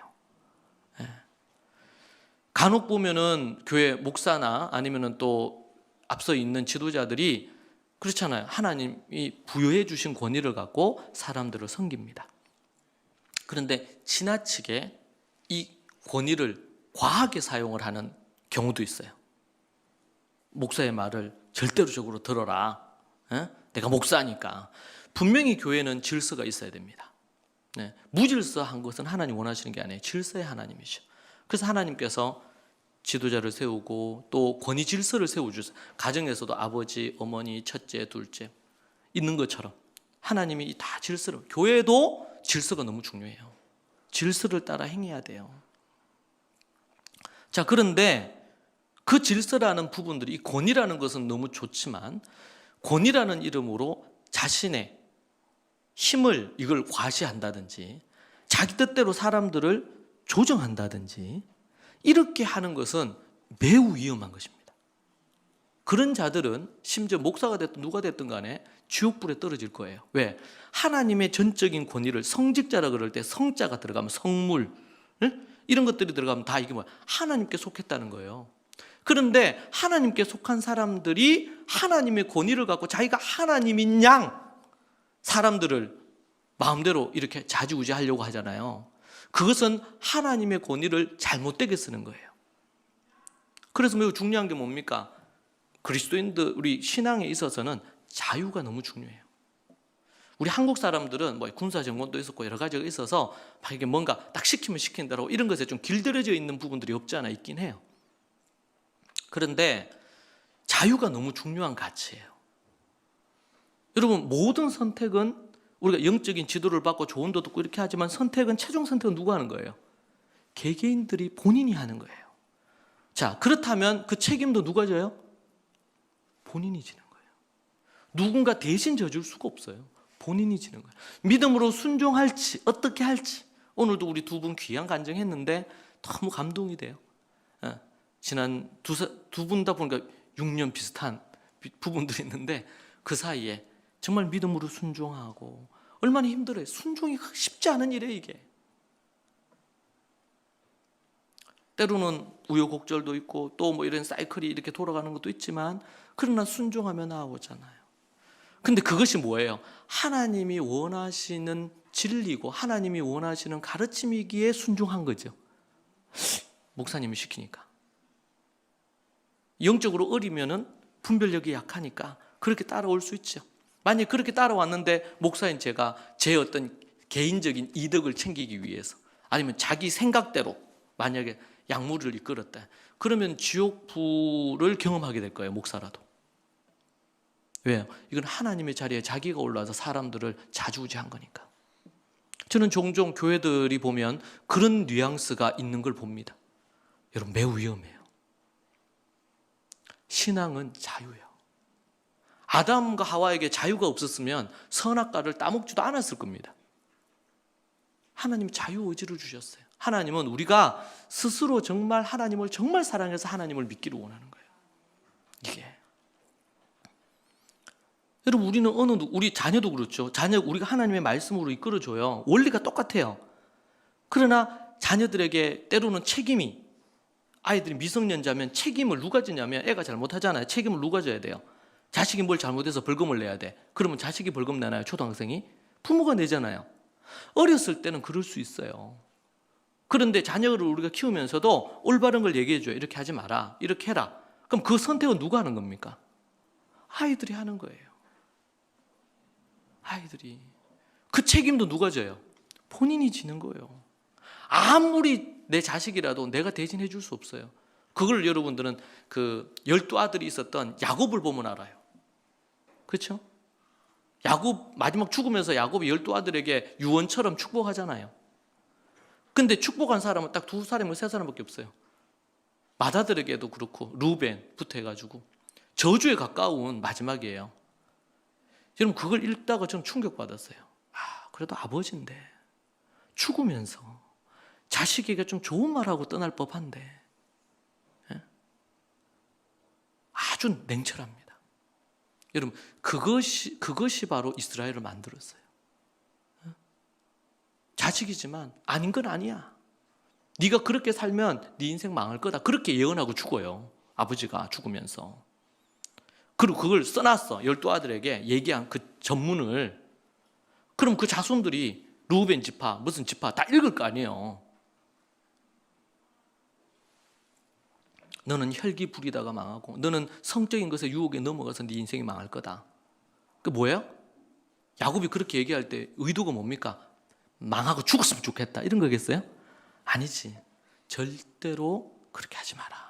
간혹 보면은 교회 목사나 아니면은 또 앞서 있는 지도자들이 그렇잖아요. 하나님이 부여해 주신 권위를 갖고 사람들을 섬깁니다. 그런데 지나치게 이 권위를 과하게 사용을 하는 경우도 있어요. 목사의 말을 절대적으로 들어라. 내가 목사니까. 분명히 교회는 질서가 있어야 됩니다. 무질서한 것은 하나님 원하시는 게 아니에요. 질서의 하나님이죠. 그래서 하나님께서 지도자를 세우고 또 권위 질서를 세워주세요. 가정에서도 아버지, 어머니, 첫째, 둘째 있는 것처럼 하나님이 다 질서를, 교회도 질서가 너무 중요해요. 질서를 따라 행해야 돼요. 자, 그런데 그 질서라는 부분들이, 이 권위라는 것은 너무 좋지만 권위라는 이름으로 자신의 힘을 이걸 과시한다든지 자기 뜻대로 사람들을 조정한다든지 이렇게 하는 것은 매우 위험한 것입니다. 그런 자들은 심지어 목사가 됐든 누가 됐든 간에 지옥불에 떨어질 거예요. 왜? 하나님의 전적인 권위를, 성직자라 그럴 때 성자가 들어가면 성물, 이런 것들이 들어가면 다 이게 뭐야? 하나님께 속했다는 거예요. 그런데 하나님께 속한 사람들이 하나님의 권위를 갖고 자기가 하나님인 양 사람들을 마음대로 이렇게 좌지우지하려고 하잖아요. 그것은 하나님의 권위를 잘못되게 쓰는 거예요. 그래서 매우 중요한 게 뭡니까? 그리스도인들, 우리 신앙에 있어서는 자유가 너무 중요해요. 우리 한국 사람들은 뭐 군사정권도 있었고 여러 가지가 있어서 막 이게 뭔가 딱 시키면 시킨 대로 이런 것에 좀 길들여져 있는 부분들이 없지 않아 있긴 해요. 그런데 자유가 너무 중요한 가치예요. 여러분, 모든 선택은 우리가 영적인 지도를 받고 조언도 듣고 이렇게 하지만 선택은, 최종 선택은 누가 하는 거예요? 개개인들이 본인이 하는 거예요. 자, 그렇다면 그 책임도 누가 져요? 본인이 지는 거예요. 누군가 대신 져줄 수가 없어요. 본인이 지는 거예요. 믿음으로 순종할지 어떻게 할지, 오늘도 우리 두 분 귀한 간증했는데 너무 감동이 돼요. 지난 두 분 다 보니까 6년 비슷한 부분들이 있는데 그 사이에 정말 믿음으로 순종하고, 얼마나 힘들어요. 순종이 쉽지 않은 일이에요, 이게. 때로는 우여곡절도 있고 또 뭐 이런 사이클이 이렇게 돌아가는 것도 있지만, 그러나 순종하며 나아오잖아요. 근데 그것이 뭐예요? 하나님이 원하시는 진리고 하나님이 원하시는 가르침이기에 순종한 거죠. 목사님이 시키니까. 영적으로 어리면은 분별력이 약하니까 그렇게 따라올 수 있죠. 만약에 그렇게 따라왔는데 목사인 제가 제 어떤 개인적인 이득을 챙기기 위해서, 아니면 자기 생각대로 만약에 약물을 이끌었다, 그러면 지옥불을 경험하게 될 거예요, 목사라도. 왜요? 이건 하나님의 자리에 자기가 올라와서 사람들을 좌지우지한 거니까. 저는 종종 교회들이 보면 그런 뉘앙스가 있는 걸 봅니다. 여러분, 매우 위험해요. 신앙은 자유예요. 아담과 하와에게 자유가 없었으면 선악과를 따먹지도 않았을 겁니다. 하나님이 자유의지를 주셨어요. 하나님은 우리가 스스로 정말 하나님을 정말 사랑해서 하나님을 믿기를 원하는 거예요. 이게. 여러분, 우리는 우리 자녀도 그렇죠. 자녀, 우리가 하나님의 말씀으로 이끌어줘요. 원리가 똑같아요. 그러나 자녀들에게 때로는 책임이, 아이들이 미성년자면 책임을 누가 지냐면, 애가 잘못하잖아요. 책임을 누가 져야 돼요? 자식이 뭘 잘못해서 벌금을 내야 돼. 그러면 자식이 벌금 내나요? 초등학생이? 부모가 내잖아요. 어렸을 때는 그럴 수 있어요. 그런데 자녀를 우리가 키우면서도 올바른 걸 얘기해줘요. 이렇게 하지 마라, 이렇게 해라. 그럼 그 선택은 누가 하는 겁니까? 아이들이 하는 거예요. 아이들이. 그 책임도 누가 져요? 본인이 지는 거예요. 아무리 내 자식이라도 내가 대신해 줄 수 없어요. 그걸 여러분들은 그 12아들이 있었던 야곱을 보면 알아요. 그렇죠? 야곱 마지막 죽으면서 야곱이 12아들에게 유언처럼 축복하잖아요. 근데 축복한 사람은 딱 2사람, 3사람밖에 없어요. 맏아들에게도 그렇고 루벤부터 해가지고 저주에 가까운 마지막이에요. 여러분, 그걸 읽다가 좀 충격받았어요. 그래도 아버지인데 죽으면서 자식에게 좀 좋은 말하고 떠날 법한데, 아주 냉철합니다. 여러분, 그것이 바로 이스라엘을 만들었어요. 자식이지만 아닌 건 아니야. 네가 그렇게 살면 네 인생 망할 거다. 그렇게 예언하고 죽어요. 아버지가 죽으면서. 그리고 그걸 써놨어. 12아들에게 얘기한 그 전문을. 그럼 그 자손들이 루벤 지파, 무슨 지파 다 읽을 거 아니에요. 너는 혈기 부리다가 망하고 너는 성적인 것에 유혹에 넘어가서 네 인생이 망할 거다. 그 뭐예요? 야곱이 그렇게 얘기할 때 의도가 뭡니까? 망하고 죽었으면 좋겠다 이런 거겠어요? 아니지. 절대로 그렇게 하지 마라.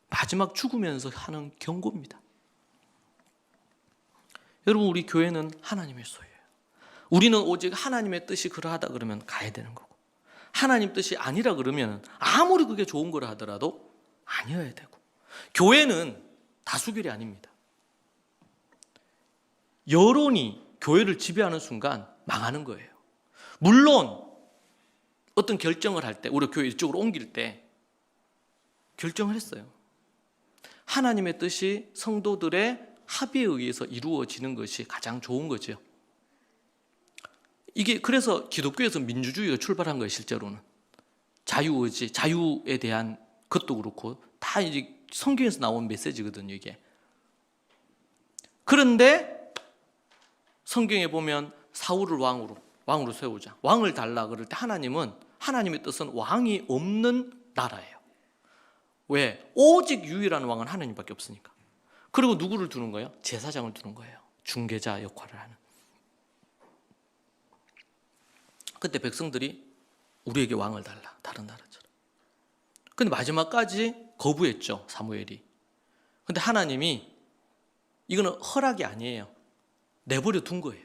마지막 죽으면서 하는 경고입니다. 여러분, 우리 교회는 하나님의 소유예요. 우리는 오직 하나님의 뜻이 그러하다 그러면 가야 되는 거고, 하나님 뜻이 아니라 그러면 아무리 그게 좋은 거라 하더라도 아니어야 되고, 교회는 다수결이 아닙니다. 여론이 교회를 지배하는 순간 망하는 거예요. 물론 어떤 결정을 할 때, 우리 교회 이쪽으로 옮길 때 결정을 했어요. 하나님의 뜻이 성도들의 합의에 의해서 이루어지는 것이 가장 좋은 거죠. 이게 그래서 기독교에서 민주주의가 출발한 거예요. 실제로는 자유의지, 자유에 대한 것도 그렇고 다 이제 성경에서 나온 메시지거든요. 이게. 그런데 성경에 보면 사울을 왕으로 세우자, 왕을 달라 그럴 때 하나님의 뜻은 왕이 없는 나라예요. 왜? 오직 유일한 왕은 하나님밖에 없으니까. 그리고 누구를 두는 거예요? 제사장을 두는 거예요. 중개자 역할을 하는. 그때 백성들이 우리에게 왕을 달라, 다른 나라처럼. 근데 마지막까지 거부했죠, 사무엘이. 근데 하나님이 이거는 허락이 아니에요. 내버려 둔 거예요.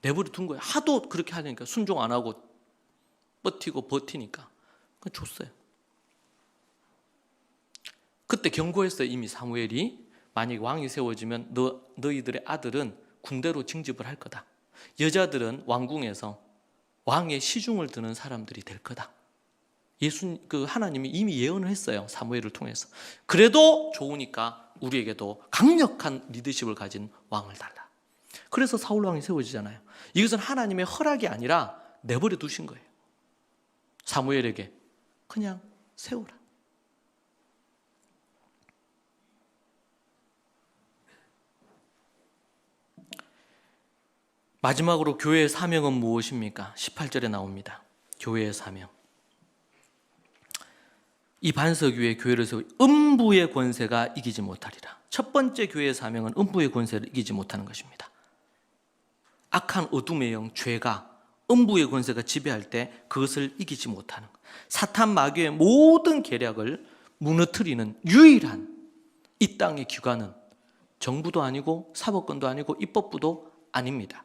내버려 둔 거예요. 하도 그렇게 하니까 순종 안 하고 버티니까 그건 줬어요. 그때 경고했어요. 이미 사무엘이 만약 왕이 세워지면 너희들의 아들은 군대로 징집을 할 거다. 여자들은 왕궁에서 왕의 시중을 드는 사람들이 될 거다. 하나님이 이미 예언을 했어요. 사무엘을 통해서. 그래도 좋으니까 우리에게도 강력한 리더십을 가진 왕을 달라. 그래서 사울 왕이 세워지잖아요. 이것은 하나님의 허락이 아니라 내버려 두신 거예요. 사무엘에게 그냥 세우라. 마지막으로 교회의 사명은 무엇입니까? 18절에 나옵니다. 교회의 사명. 이 반석 위에 교회를 세워 음부의 권세가 이기지 못하리라. 첫 번째 교회의 사명은 음부의 권세를 이기지 못하는 것입니다. 악한 어둠의 영, 죄가 음부의 권세가 지배할 때 그것을 이기지 못하는 것. 사탄 마귀의 모든 계략을 무너뜨리는 유일한 이 땅의 기관은 정부도 아니고 사법권도 아니고 입법부도 아닙니다.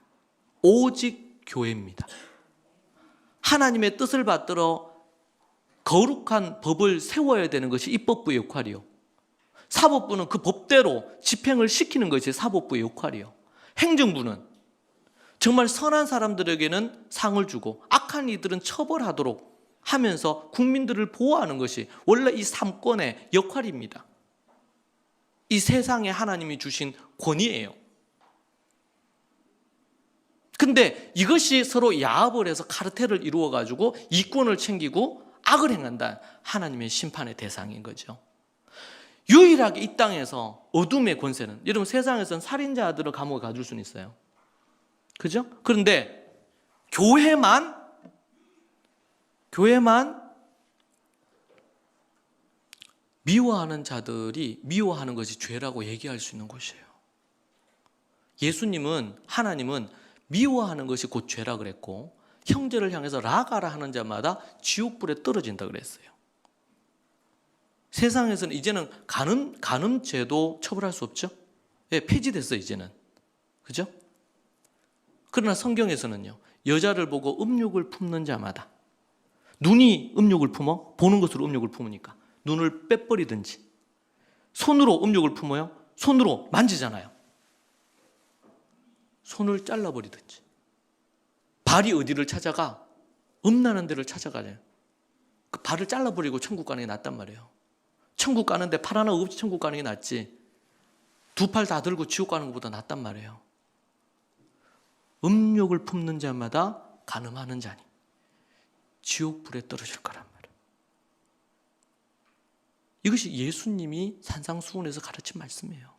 오직 교회입니다. 하나님의 뜻을 받들어 거룩한 법을 세워야 되는 것이 입법부의 역할이요. 사법부는 그 법대로 집행을 시키는 것이 사법부의 역할이요. 행정부는 정말 선한 사람들에게는 상을 주고 악한 이들은 처벌하도록 하면서 국민들을 보호하는 것이 원래 이 삼권의 역할입니다. 이 세상에 하나님이 주신 권위예요. 근데 이것이 서로 야합을 해서 카르텔을 이루어가지고 이권을 챙기고 악을 행한다. 하나님의 심판의 대상인 거죠. 유일하게 이 땅에서 어둠의 권세는, 여러분 세상에서는 살인자들을 감옥에 가둘 수는 있어요. 그죠? 그런데 교회만 미워하는 자들이 미워하는 것이 죄라고 얘기할 수 있는 곳이에요. 하나님은 미워하는 것이 곧 죄라 그랬고 형제를 향해서 라가라 하는 자마다 지옥불에 떨어진다 그랬어요. 세상에서는 이제는 간음죄도 처벌할 수 없죠. 예, 폐지됐어요 이제는. 그죠? 그러나 성경에서는요, 여자를 보고 음욕을 품는 자마다, 눈이 음욕을 품어 보는 것으로 음욕을 품으니까 눈을 빼버리든지, 손으로 음욕을 품어요, 손으로 만지잖아요, 손을 잘라버리든지, 발이 어디를 찾아가? 음란한 데를 찾아가요. 그 발을 잘라버리고 천국 가는 게 낫단 말이에요. 천국 가는데 팔 하나 없이 천국 가는 게 낫지, 두 팔 다 들고 지옥 가는 것보다 낫단 말이에요. 음욕을 품는 자마다 간음하는 자니 지옥불에 떨어질 거란 말이에요. 이것이 예수님이 산상수훈에서 가르친 말씀이에요.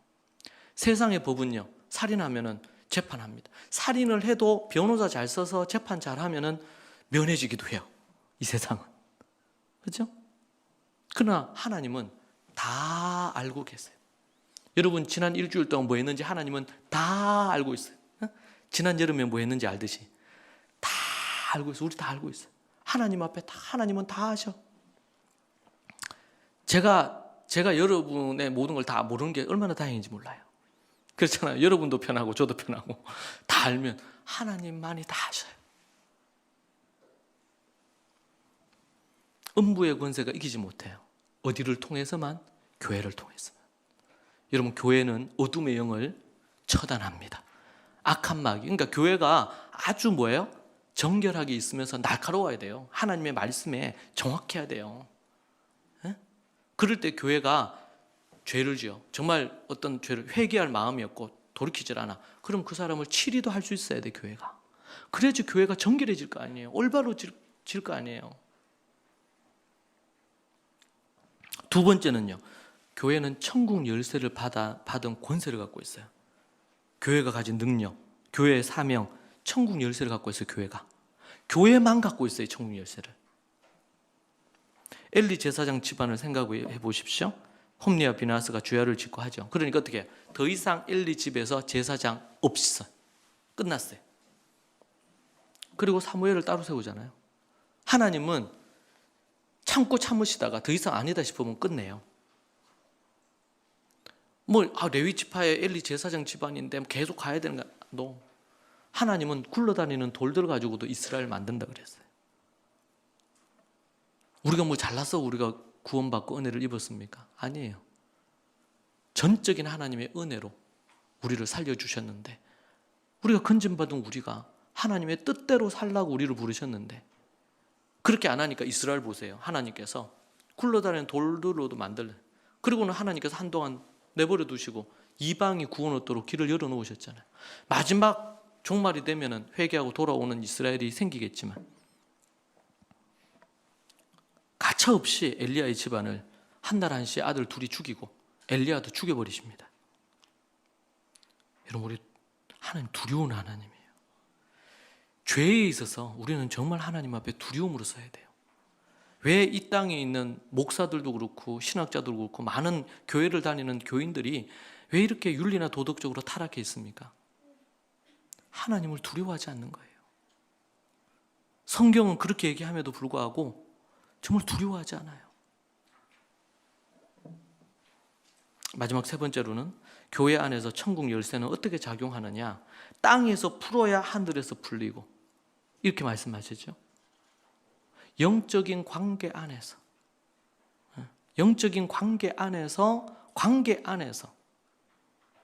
세상의 법은요, 살인하면은 재판합니다. 살인을 해도 변호사 잘 써서 재판 잘하면은 면해지기도 해요. 이 세상은. 그렇죠? 그러나 하나님은 다 알고 계세요. 여러분 지난 일주일 동안 뭐 했는지 하나님은 다 알고 있어요. 지난 여름에 뭐 했는지 알듯이 다 알고 있어요. 우리 다 알고 있어요. 하나님 앞에 다 하나님은 다 아셔. 제가 여러분의 모든 걸 다 모르는 게 얼마나 다행인지 몰라요. 그렇잖아요. 여러분도 편하고 저도 편하고 다 알면 하나님만이 다 아셔요. 음부의 권세가 이기지 못해요. 어디를 통해서만? 교회를 통해서만. 여러분 교회는 어둠의 영을 처단합니다. 악한 마귀. 그러니까 교회가 아주 뭐예요? 정결하게 있으면서 날카로워야 돼요. 하나님의 말씀에 정확해야 돼요. 에? 그럴 때 교회가 죄를 지어 정말 어떤 죄를 회개할 마음이 없고 돌이키질 않아. 그럼 그 사람을 치리도 할 수 있어야 돼. 교회가. 그래야지 교회가 정결해질 거 아니에요. 올바로질 거 아니에요. 두 번째는요, 교회는 천국 열쇠를 받은 권세를 갖고 있어요. 교회가 가진 능력, 교회의 사명, 천국 열쇠를 갖고 있어요. 교회가. 교회만 갖고 있어요. 천국 열쇠를. 엘리 제사장 집안을 생각해 보십시오. 홈리와 비나스가 주야를 짓고 하죠. 그러니까 어떻게 해요? 더 이상 엘리 집에서 제사장 없어. 끝났어요. 그리고 사무엘을 따로 세우잖아요. 하나님은 참으시다가 더 이상 아니다 싶으면 끝내요. 레위 지파의 엘리 제사장 집안인데 계속 가야 되는가? 하나님은 굴러다니는 돌들 가지고도 이스라엘 만든다 그랬어요. 우리가 잘나서 우리가 구원받고 은혜를 입었습니까? 아니에요. 전적인 하나님의 은혜로 우리를 살려주셨는데, 우리가 건진받은 우리가 하나님의 뜻대로 살라고 우리를 부르셨는데, 그렇게 안 하니까 이스라엘 보세요. 하나님께서 굴러다니는 돌들로도 만들래. 그리고는 하나님께서 한동안 내버려 두시고 이방이 구원 얻도록 길을 열어놓으셨잖아요. 마지막 종말이 되면은 회개하고 돌아오는 이스라엘이 생기겠지만, 가차없이 엘리야의 집안을 한 날 한시에 아들 둘이 죽이고 엘리야도 죽여버리십니다. 여러분, 우리 하나님 두려운 하나님이에요. 죄에 있어서 우리는 정말 하나님 앞에 두려움으로 서야 돼요. 왜 이 땅에 있는 목사들도 그렇고 신학자들도 그렇고 많은 교회를 다니는 교인들이 왜 이렇게 윤리나 도덕적으로 타락해 있습니까? 하나님을 두려워하지 않는 거예요. 성경은 그렇게 얘기함에도 불구하고 정말 두려워하지 않아요. 마지막 세 번째로는 교회 안에서 천국 열쇠는 어떻게 작용하느냐? 땅에서 풀어야 하늘에서 풀리고, 이렇게 말씀하시죠. 영적인 관계 안에서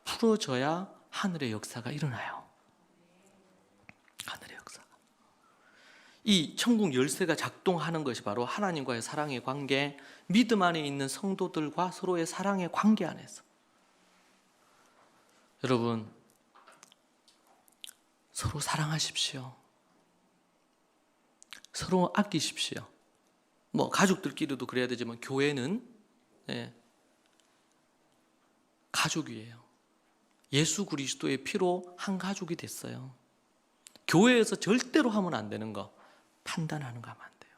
풀어져야 하늘의 역사가 일어나요. 하늘의 역사가. 이 천국 열쇠가 작동하는 것이 바로 하나님과의 사랑의 관계, 믿음 안에 있는 성도들과 서로의 사랑의 관계 안에서. 여러분, 서로 사랑하십시오. 서로 아끼십시오. 가족들끼리도 그래야 되지만 교회는 가족이에요. 예수 그리스도의 피로 한 가족이 됐어요. 교회에서 절대로 하면 안 되는 거, 판단하는 거 하면 안 돼요.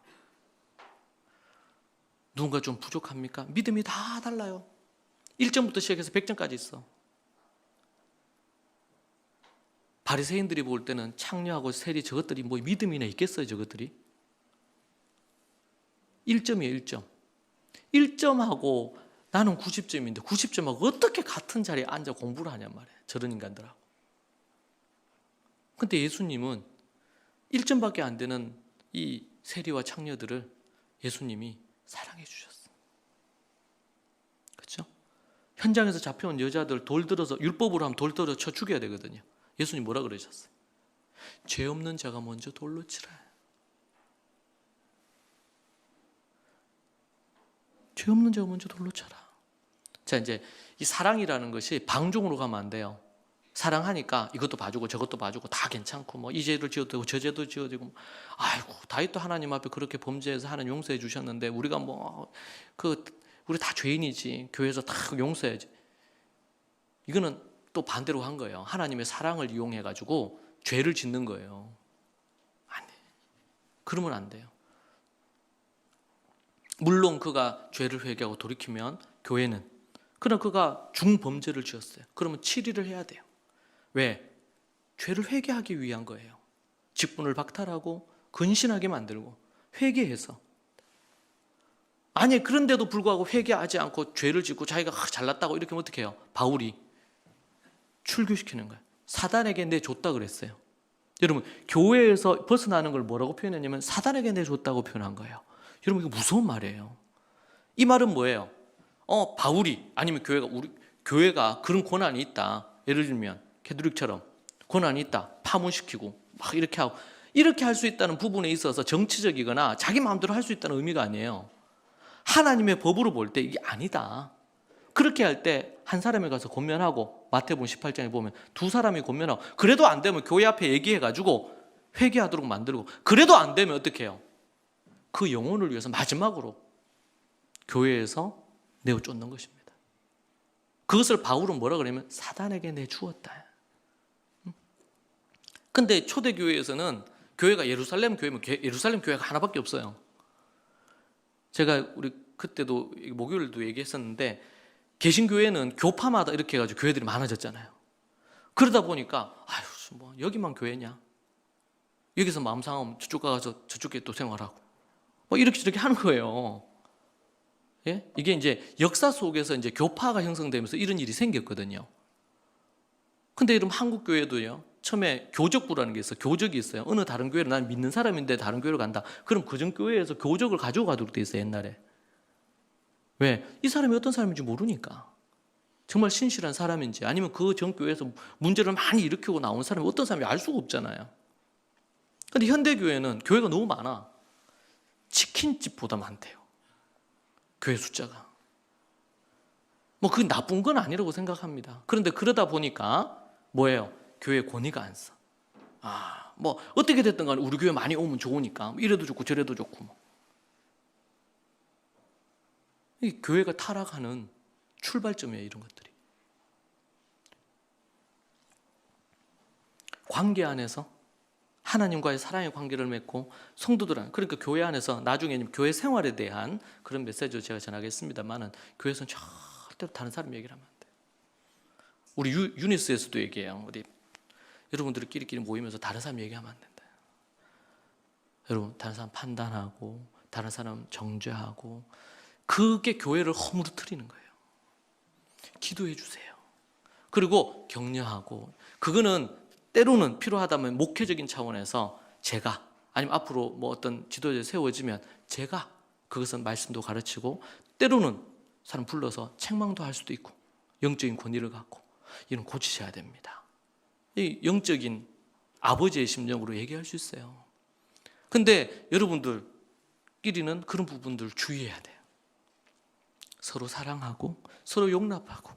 누군가 좀 부족합니까? 믿음이 다 달라요. 1점부터 시작해서 100점까지 있어. 바리새인들이 볼 때는 창녀하고 세리 저것들이 믿음이나 있겠어요, 저것들이? 1점이에요, 1점. 1점하고 나는 90점인데 90점하고 어떻게 같은 자리에 앉아 공부를 하냔 말이에요. 저런 인간들하고. 근데 예수님은 1점밖에 안 되는 이 세리와 창녀들을 예수님이 사랑해 주셨어요. 그렇죠? 현장에서 잡혀온 여자들 돌 들어서, 율법으로 하면 돌 들어 쳐 죽여야 되거든요. 예수님 뭐라 그러셨어요? 죄 없는 자가 먼저 돌로 치라. 죄 없는 자가 먼저 돌로 쳐라. 자, 이제 이 사랑이라는 것이 방종으로 가면 안 돼요. 사랑하니까 이것도 봐주고 저것도 봐주고 다 괜찮고 이 죄를 지어도 되고 저 죄도 지어도 되고, 아이고 다윗도 하나님 앞에 그렇게 범죄해서 하나님 용서해 주셨는데 우리가 우리 다 죄인이지. 교회에서 다 용서해야지. 이거는 또 반대로 한 거예요. 하나님의 사랑을 이용해가지고 죄를 짓는 거예요. 아니, 그러면 안 돼요. 물론 그가 죄를 회개하고 돌이키면 교회는, 그러나 그가 중범죄를 지었어요. 그러면 치리를 해야 돼요. 왜? 죄를 회개하기 위한 거예요. 직분을 박탈하고 근신하게 만들고 회개해서. 아니, 그런데도 불구하고 회개하지 않고 죄를 짓고 자기가 잘났다고 이렇게 하면 어떻게 해요? 바울이 출교시키는 거예요. 사단에게 내줬다 그랬어요. 여러분, 교회에서 벗어나는 걸 뭐라고 표현했냐면 사단에게 내줬다고 표현한 거예요. 여러분, 이거 무서운 말이에요. 이 말은 뭐예요? 바울이 아니면 교회가 그런 권한이 있다. 예를 들면 캐톨릭처럼 권한이 있다. 파문시키고 막 이렇게 할 수 있다는 부분에 있어서 정치적이거나 자기 마음대로 할 수 있다는 의미가 아니에요. 하나님의 법으로 볼 때 이게 아니다. 그렇게 할 때 한 사람이 가서 권면하고, 마태복음 18장에 보면 두 사람이 권면하고, 그래도 안 되면 교회 앞에 얘기해가지고 회개하도록 만들고, 그래도 안 되면 어떻게 해요? 그 영혼을 위해서 마지막으로 교회에서 내어 쫓는 것입니다. 그것을 바울은 뭐라 그러냐면 사단에게 내주었다. 근데 초대교회에서는 교회가 예루살렘 교회면 예루살렘 교회가 하나밖에 없어요. 제가 우리 그때도 목요일도 얘기했었는데, 개신교회는 교파마다 이렇게 해가지고 교회들이 많아졌잖아요. 그러다 보니까 뭐 여기만 교회냐, 여기서 마음 상하면 저쪽 가서 저쪽 교회 또 생활하고 뭐 이렇게 하는 거예요. 예? 이게 이제 역사 속에서 이제 교파가 형성되면서 이런 일이 생겼거든요. 근데 여러분, 한국 교회도요, 처음에 교적부라는 게 있어요. 교적이 있어요. 어느 다른 교회를, 난 믿는 사람인데 다른 교회로 간다. 그럼 그전 교회에서 교적을 가지고 가도록 돼 있어요, 옛날에. 왜? 이 사람이 어떤 사람인지 모르니까. 정말 신실한 사람인지, 아니면 그 전 교회에서 문제를 많이 일으키고 나온 사람이 어떤 사람인지 알 수가 없잖아요. 근데 현대교회는 교회가 너무 많아. 치킨집보다 많대요, 교회 숫자가. 뭐 그게 나쁜 건 아니라고 생각합니다. 그런데 그러다 보니까 뭐예요? 교회 권위가 안 써. 뭐 어떻게 됐든 간에 우리 교회 많이 오면 좋으니까 이래도 좋고 저래도 좋고 뭐. 이 교회가 타락하는 출발점이에요, 이런 것들이. 관계 안에서 하나님과의 사랑의 관계를 맺고 성도들, 그러니까 교회 안에서 나중에 교회 생활에 대한 그런 메시지를 제가 전하겠습니다만은, 교회에서는 절대로 다른 사람 얘기를 하면 안 돼요. 우리 유니스에서도 얘기해요. 어디 여러분들끼리 모이면서 다른 사람 얘기하면 안 된다. 여러분, 다른 사람 판단하고 다른 사람 정죄하고, 그게 교회를 허물어뜨리는 거예요. 기도해 주세요. 그리고 격려하고, 그거는 때로는 필요하다면 목회적인 차원에서 제가, 아니면 앞으로 뭐 어떤 지도자가 세워지면 제가 그것은 말씀도 가르치고, 때로는 사람 불러서 책망도 할 수도 있고, 영적인 권위를 갖고, 이런 고치셔야 됩니다. 이 영적인 아버지의 심정으로 얘기할 수 있어요. 근데 여러분들끼리는 그런 부분들 주의해야 돼요. 서로 사랑하고 서로 용납하고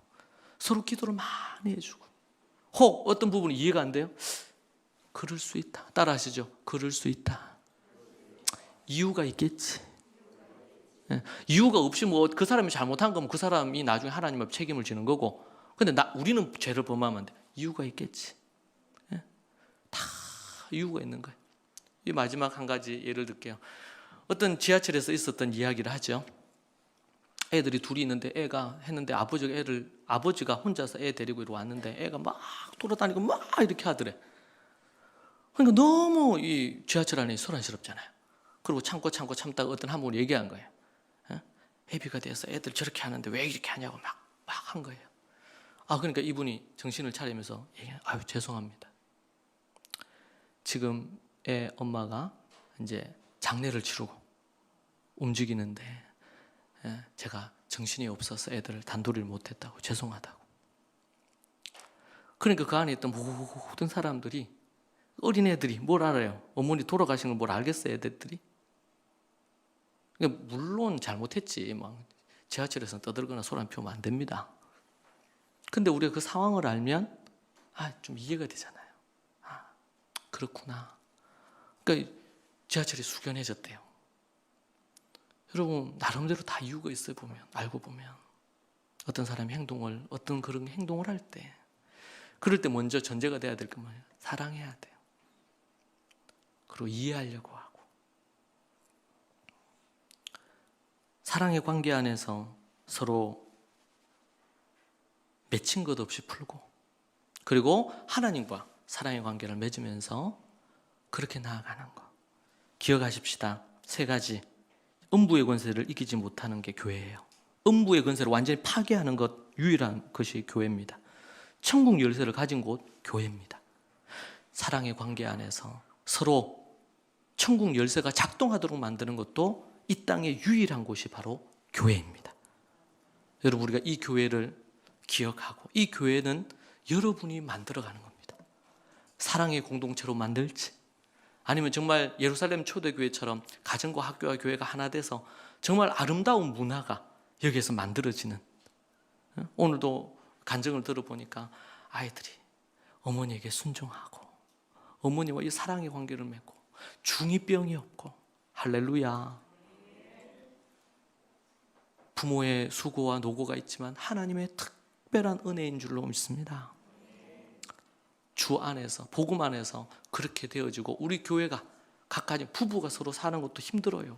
서로 기도를 많이 해주고, 혹 어떤 부분이 이해가 안 돼요? 그럴 수 있다. 따라 하시죠. 그럴 수 있다. 이유가 있겠지. 이유가 없이 뭐 그 사람이 잘못한 거면 그 사람이 나중에 하나님 앞에 책임을 지는 거고, 근데 우리는 죄를 범하면 안 돼. 이유가 있겠지. 다 이유가 있는 거예요. 이 마지막 한 가지 예를 들게요. 어떤 지하철에서 있었던 이야기를 하죠. 애들이 둘이 있는데 애가 했는데 아버지가 혼자서 애 데리고 이리 왔는데 애가 막 돌아다니고 막 이렇게 하더래. 그러니까 너무 이 지하철 안에 소란스럽잖아요. 그리고 참다가 어떤 한 분이 얘기한 거예요. 애비가 돼서 애들 저렇게 하는데 왜 이렇게 하냐고 막 한 거예요. 그러니까 이분이 정신을 차리면서 죄송합니다. 지금 애 엄마가 이제 장례를 치르고 움직이는데 제가 정신이 없어서 애들을 단도리를 못했다고, 죄송하다고. 그러니까 그 안에 있던 모든 사람들이, 어린애들이 뭘 알아요? 어머니 돌아가신 걸 뭘 알겠어요, 애들이? 그러니까 물론 잘못했지, 막 지하철에서 떠들거나 소란 피우면 안 됩니다. 근데 우리가 그 상황을 알면 좀 이해가 되잖아요. 그렇구나. 그러니까 지하철이 숙연해졌대요. 여러분 나름대로 다 이유가 있어요. 보면 알고 보면 어떤 사람이 어떤 그런 행동을 할 때, 그럴 때 먼저 전제가 돼야 될 게 뭐예요? 사랑해야 돼요. 그리고 이해하려고 하고, 사랑의 관계 안에서 서로 맺힌 것 없이 풀고, 그리고 하나님과 사랑의 관계를 맺으면서 그렇게 나아가는 것. 기억하십시다. 3가지. 음부의 권세를 이기지 못하는 게 교회예요. 음부의 권세를 완전히 파괴하는 것, 유일한 것이 교회입니다. 천국 열쇠를 가진 곳, 교회입니다. 사랑의 관계 안에서 서로 천국 열쇠가 작동하도록 만드는 것도 이 땅의 유일한 곳이 바로 교회입니다. 여러분, 우리가 이 교회를 기억하고, 이 교회는 여러분이 만들어가는 겁니다. 사랑의 공동체로 만들지, 아니면 정말 예루살렘 초대교회처럼 가정과 학교와 교회가 하나 돼서 정말 아름다운 문화가 여기에서 만들어지는, 오늘도 간증을 들어보니까 아이들이 어머니에게 순종하고 어머니와 이 사랑의 관계를 맺고 중2병이 없고, 할렐루야. 부모의 수고와 노고가 있지만 하나님의 특별한 은혜인 줄로 믿습니다. 주 안에서, 복음 안에서 그렇게 되어지고, 우리 교회가 각가지 부부가 서로 사는 것도 힘들어요.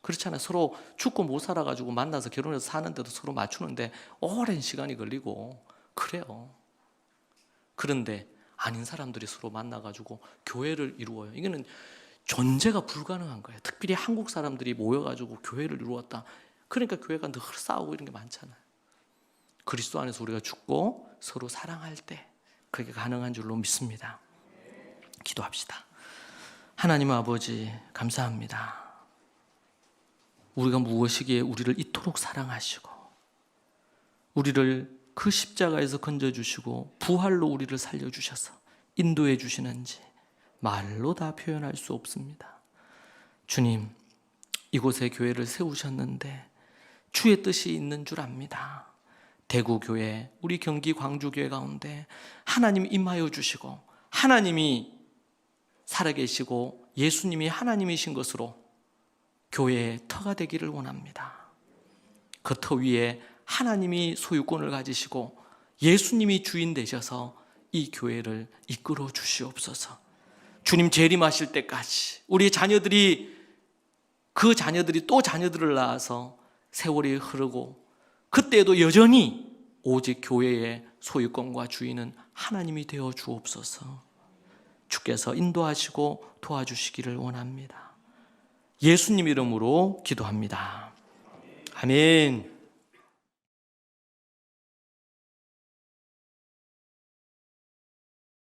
그렇잖아요. 서로 죽고 못 살아가지고 만나서 결혼해서 사는데도 서로 맞추는데 오랜 시간이 걸리고 그래요. 그런데 아닌 사람들이 서로 만나가지고 교회를 이루어요. 이거는 존재가 불가능한 거예요. 특별히 한국 사람들이 모여가지고 교회를 이루었다. 그러니까 교회가 늘 싸우고 이런 게 많잖아요. 그리스도 안에서 우리가 죽고 서로 사랑할 때 그게 가능한 줄로 믿습니다. 기도합시다. 하나님 아버지, 감사합니다. 우리가 무엇이기에 우리를 이토록 사랑하시고 우리를 그 십자가에서 건져주시고 부활로 우리를 살려주셔서 인도해 주시는지 말로 다 표현할 수 없습니다. 주님, 이곳에 교회를 세우셨는데 주의 뜻이 있는 줄 압니다. 대구교회, 우리 경기 광주교회 가운데 하나님 임하여 주시고, 하나님이 살아계시고 예수님이 하나님이신 것으로 교회의 터가 되기를 원합니다. 그 터 위에 하나님이 소유권을 가지시고 예수님이 주인 되셔서 이 교회를 이끌어 주시옵소서. 주님 재림하실 때까지 우리 자녀들이, 그 자녀들이 또 자녀들을 낳아서 세월이 흐르고 그때도 여전히 오직 교회의 소유권과 주인은 하나님이 되어 주옵소서. 주께서 인도하시고 도와주시기를 원합니다. 예수님 이름으로 기도합니다. 아멘.